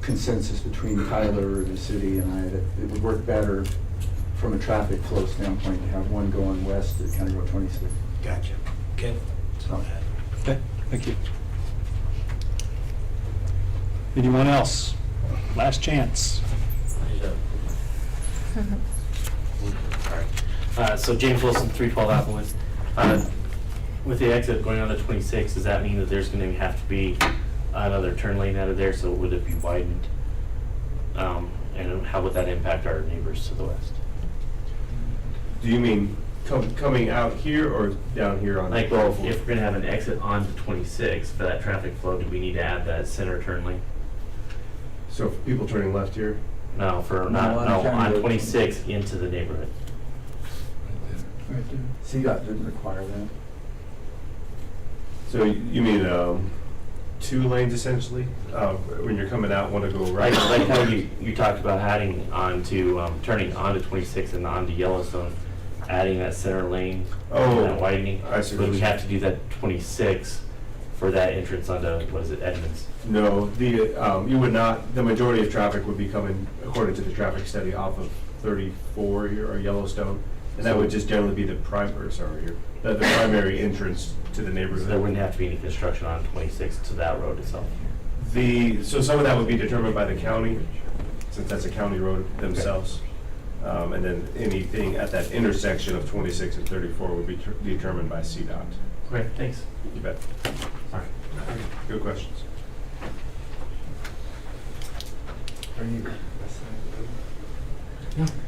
consensus between Tyler and the city and I that it would work better from a traffic flow standpoint to have 1 going west at County Road 26. Gotcha. Okay. So, Okay, thank you. Anyone else? Last chance. So James Wilson, 312 Applewood. With the exit going on to 26, does that mean that there's going to have to be another turn lane out of there? So would it be widened? And how would that impact our neighbors to the west? Do you mean coming out here or down here on? Like, well, if we're going to have an exit onto 26 for that traffic flow, do we need to add that center turn lane? So for people turning left here? No, on 26 into the neighborhood. CDOT didn't require that. So you mean 2 lanes essentially? When you're coming out, want to go right? Like how you talked about adding onto, turning onto 26 and onto Yellowstone. adding that center lane, Oh, that widening. I see what But we you're have to do that 26 for that entrance onto, what is it, Edmonds? No, you would not, the majority of traffic would be coming, according to the traffic study, off of 34 here, or Yellowstone. And that would just generally be the primary entrance to the So neighborhood. there wouldn't have to be any construction on 26 to that road itself. So some of that would be determined by the county, since that's a county road themselves. And then anything at that intersection of 26 and 34 would be determined by CDOT. Okay, thanks. You bet. All right. Good questions.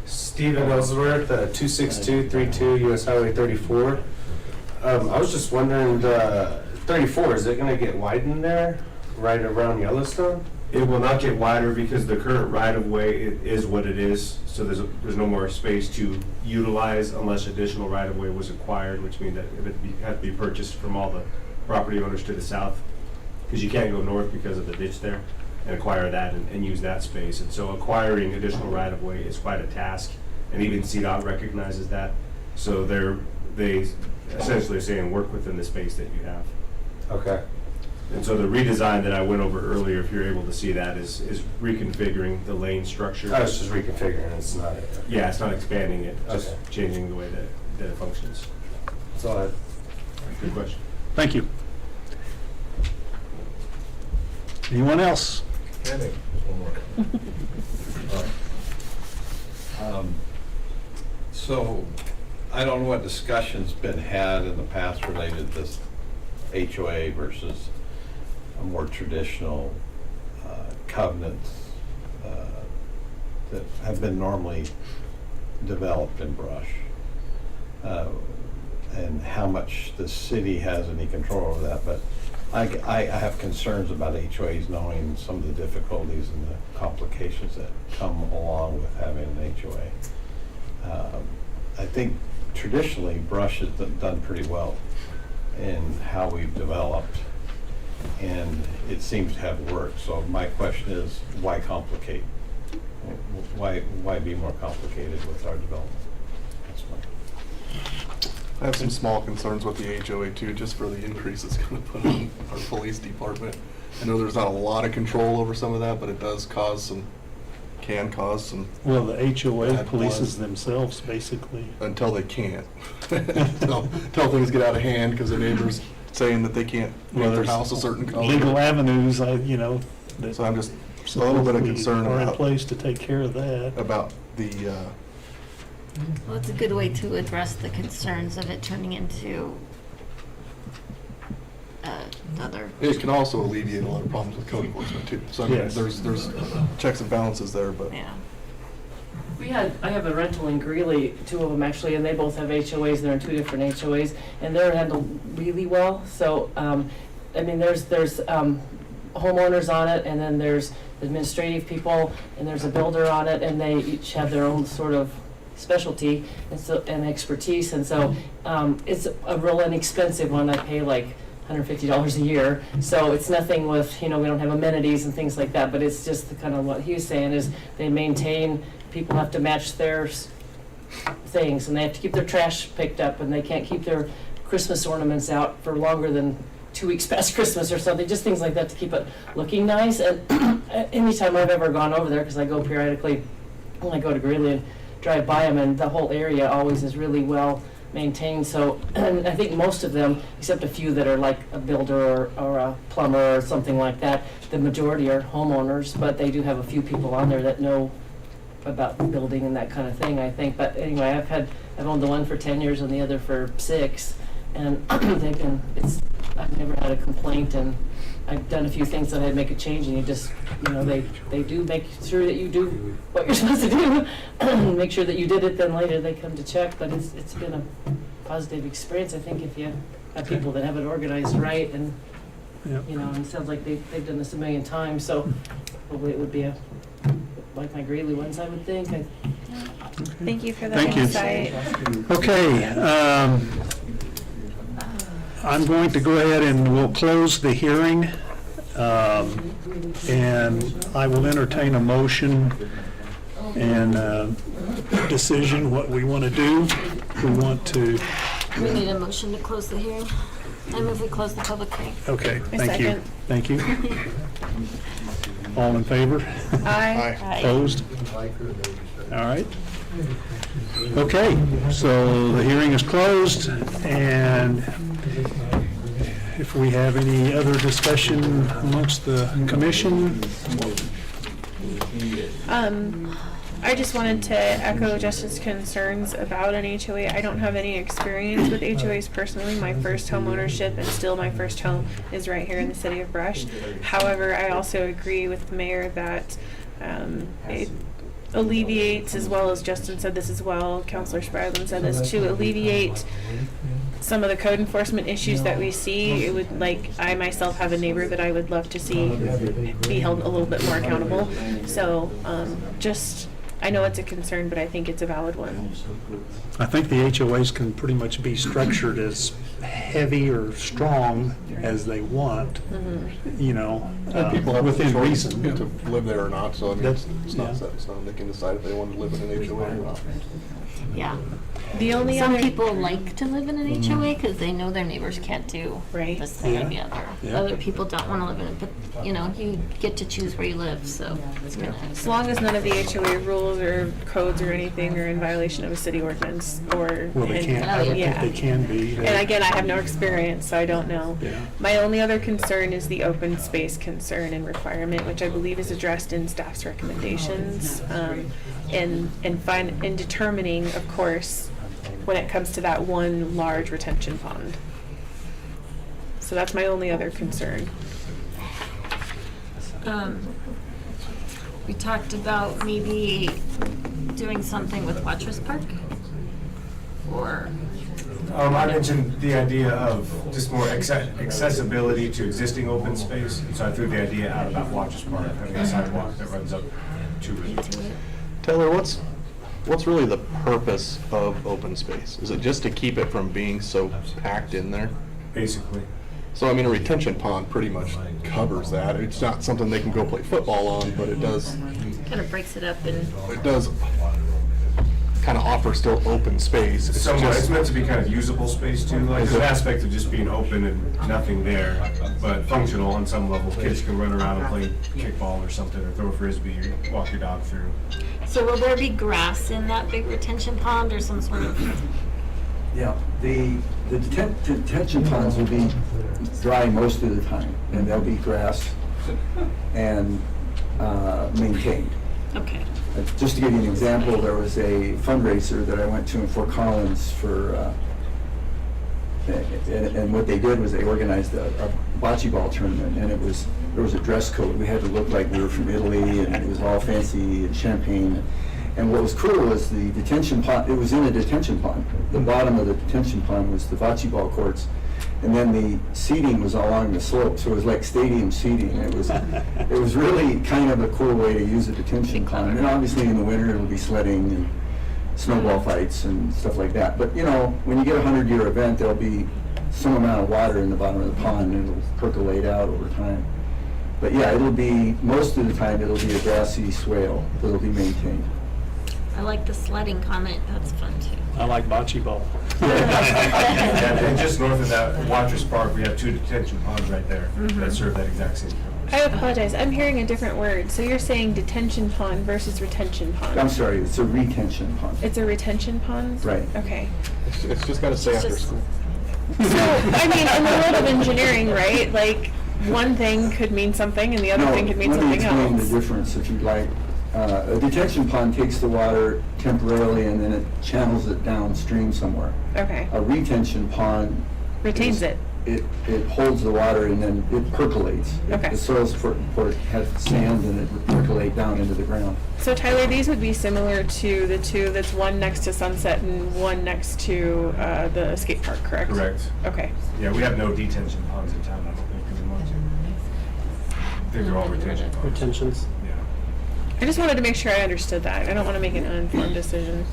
Stephen Ellsworth, 26232 US Highway 34. I was just wondering, 34, is it going to get widened there, right around Yellowstone? It will not get wider because the current right-of-way is what it is, so there's no more space to utilize unless additional right-of-way was acquired, which means that it would have to be purchased from all the property owners to the south, because you can't go north because of the ditch there, and acquire that and use that space. And so acquiring additional right-of-way is quite a task, and even CDOT recognizes that. So they essentially are saying, work within the space that you have. Okay. And so the redesign that I went over earlier, if you're able to see that, is reconfiguring the lane structure. I was just reconfiguring, it's not. Yeah, it's not expanding it, just Okay. changing the way that it functions. That's all I had. Good question. Thank you. Anyone else? So, I don't know what discussion's been had in the past related to this HOA versus a more traditional covenants that have been normally developed in brush. And how much the city has any control over that, but I have concerns about HOAs, knowing some of the difficulties and the complications that come along with having an HOA. I think traditionally brush has done pretty well in how we've developed, and it seems to have worked. So my question is, why complicate? Why be more complicated with our development? That's my. I have some small concerns with the HOA too, just for the increase it's gonna put on our police department. I know there's not a lot of control over some of that, but it does can cause some. Well, the HOA bad polices blood. themselves, basically. Until they can't. Until things get out of hand because the neighbor's saying that they can't make their there's house a certain color. Legal avenues, that So I'm just a little bit of concern are in about place to take care of that. the, Well, it's a good way to address the concerns of it turning into another. it can also alleviate a lot of problems with code enforcement too. So I mean, Yes. there's checks and balances there, but. Yeah. I have a rental in Greeley, two of them actually, and they both have HOAs, they're in two different HOAs, and they're handled really well. So, I mean, there's homeowners on it, and then there's administrative people, and there's a builder on it, and they each have their own sort of specialty and expertise, and so it's a real inexpensive one. I pay like $150 a year, so it's nothing with, we don't have amenities and things like that, but it's just the kind of what he was saying is they maintain, people have to match their things, and they have to keep their trash picked up, and they can't keep their Christmas ornaments out for longer than 2 weeks past Christmas or something, just things like that to keep it looking nice. And anytime I've ever gone over there, because I go periodically when I go to Greeley and drive by them, and the whole area always is really well maintained. So, and I think most of them, except a few that are like a builder or a plumber or something like that, the majority are homeowners, but they do have a few people on there that know about building and that kind of thing, I think. But anyway, I've owned the one for 10 years and the other for 6, and I've never had a complaint, and I've done a few things that I'd make a change, and you just, they do make sure that you do what you're supposed to do, make sure that you did it, then later they come to check. But it's been a positive experience, I think, if you have people that have it organized right, and and it sounds like they've done this a million times, so probably it would be like my Greeley ones, I would think. Thank you for that Thank you. insight. Okay, I'm going to go ahead and we'll close the hearing. And I will entertain a motion and decision what we want to do. We want to, We need a motion to close the hearing. I move we close the public hearing. okay, I thank you. second. Thank you. All in favor? Aye. Aye. Opposed? All right. Okay, so the hearing is closed, and if we have any other discussion amongst the commission, I just wanted to echo Justin's concerns about an HOA. I don't have any experience with HOAs personally. My first home ownership and still my first home is right here in the city of Brush. However, I also agree with the mayor that it alleviates, as well as Justin said this as well, Councilor Spradlin said this, to alleviate some of the code enforcement issues that we see. It would, like, I myself have a neighbor that I would love to see be held a little bit more accountable. So, just, I know it's a concern, but I think it's a valid one. I think the HOAs can pretty much be structured as heavy or strong as they want, you know, And people have within the choice reason. to live there or not, so I mean, That's- it's not yeah. set in stone. They can decide if they want to live in an HOA or not. Yeah. The only Some other people like to live in an HOA because they know their neighbors can't do Right. this thing or the Yeah. other. Yeah. Other people don't want to live in it, but, you know, you get to choose where you live, so it's gonna. as long as none of the HOA rules or codes or anything are in violation of a city ordinance or. Well, they can't, I don't think they can be. And again, I have no experience, so I don't know. Yeah. My only other concern is the open space concern and requirement, which I believe is addressed in staff's recommendations. In determining, of course, when it comes to that one large retention pond. So that's my only other concern. We talked about maybe doing something with Watchers Park? Or, I mentioned the idea of just more accessibility to existing open space, so I threw the idea out about Watchers Park, having a sidewalk that runs up to it. Taylor, what's really the purpose of open space? Is it just to keep it from being so packed in there? Basically. So, I mean, a retention pond pretty much covers that. It's not something they can go play football on, but it does kind of breaks it up and. kind of offer still open space. It's Somewhat, just- it's meant to be kind of usable space too, like there's an aspect of just being open and nothing there, but functional on some level. Kids can run around and play kickball or something, or throw a frisbee, or walk your dog through. So will there be grass in that big retention pond or some sort of? Yeah, the detention ponds will be dry most of the time, and there'll be grass and maintained. Okay. Just to give you an example, there was a fundraiser that I went to in Fort Collins for, and what they did was they organized a bocce ball tournament, and there was a dress code. We had to look like we were from Italy, and it was all fancy and champagne. And what was cool was the detention pond, it was in a detention pond. The bottom of the detention pond was the bocce ball courts, and then the seating was along the slope, so it was like stadium seating. It was really kind of a cool way to use a detention pond. And obviously in the winter it'll be sledding and snowball fights and stuff like that. But you know, when you get a 100-year event, there'll be some amount of water in the bottom of the pond, and it'll percolate out over time. But yeah, it'll be, most of the time it'll be a grassy swale that'll be maintained. I like the sledding comment, that's fun too. I like bocce ball. And just north of that, Watchers Park, we have two detention ponds right there that serve that exact same purpose. I apologize, I'm hearing a different word. So you're saying detention pond versus retention pond? I'm sorry, it's a retention pond. It's a retention pond? Right. Okay. It's just got to stay after school. So, I mean, in the world of engineering, right, like, one thing could mean something and the other thing could mean something Let me explain else. the difference if you'd like. A detention pond takes the water temporarily and then it channels it downstream somewhere. Okay. A retention pond Retains it. It holds the water and then it percolates. Okay. The soil support has sand and it would percolate down into the ground. So Tyler, these would be similar to the two that's one next to Sunset and one next to the skate park, correct? Correct. Okay. Yeah, we have no detention ponds in town, I don't think we want to. I think they're all retention ponds. Retentions. Yeah. I just wanted to make sure I understood that. I don't want to make an uninformed decision.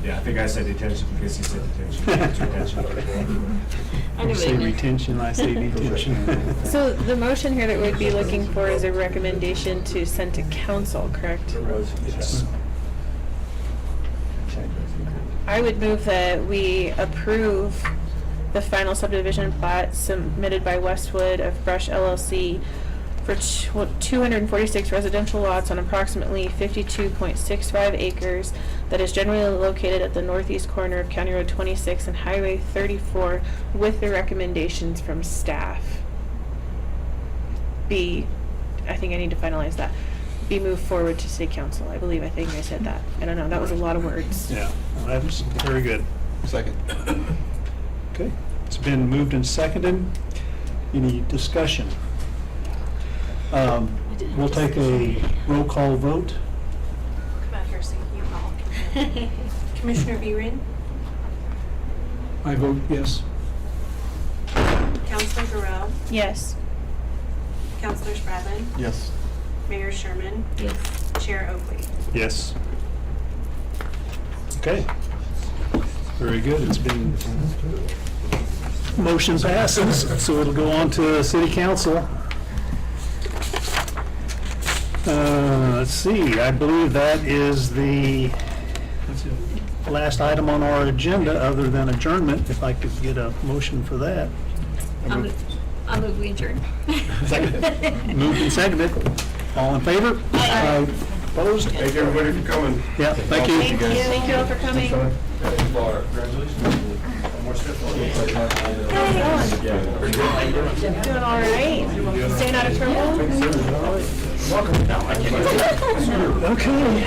Yeah, I think I said detention because he said detention. I You knew say it. retention, I say detention. So the motion here that we'd be looking for is a recommendation to send to council, correct? Yes. I would move that we approve the final subdivision plat submitted by Westwood of Brush LLC for 246 residential lots on approximately 52.65 acres that is generally located at the northeast corner of County Road 26 and Highway 34 with the recommendations from staff. B, I think I need to finalize that. Be moved forward to city council. I think I said that. I don't know, that was a lot of words. Yeah, well, that was very good. Second. Okay, it's been moved and seconded. Any discussion? We'll take a roll call vote. Come out here so you all can. Commissioner Beeren, I vote yes. Counselor Giroux, Yes. Counselor Spradlin, Yes. Mayor Sherman, Yes. Chair Oakley. Yes. Okay. Very good. It's been, motion passes, so it'll go on to city council. Let's see, I believe that is the last item on our agenda, other than adjournment, if I could get a motion for that. I'll move we adjourn. Moved and seconded. All in favor? Aye. Opposed? Thank you, everybody, for coming. Yeah, thank you. Thank you. Thank you all for coming. Doing all right? Staying out of trouble? Okay.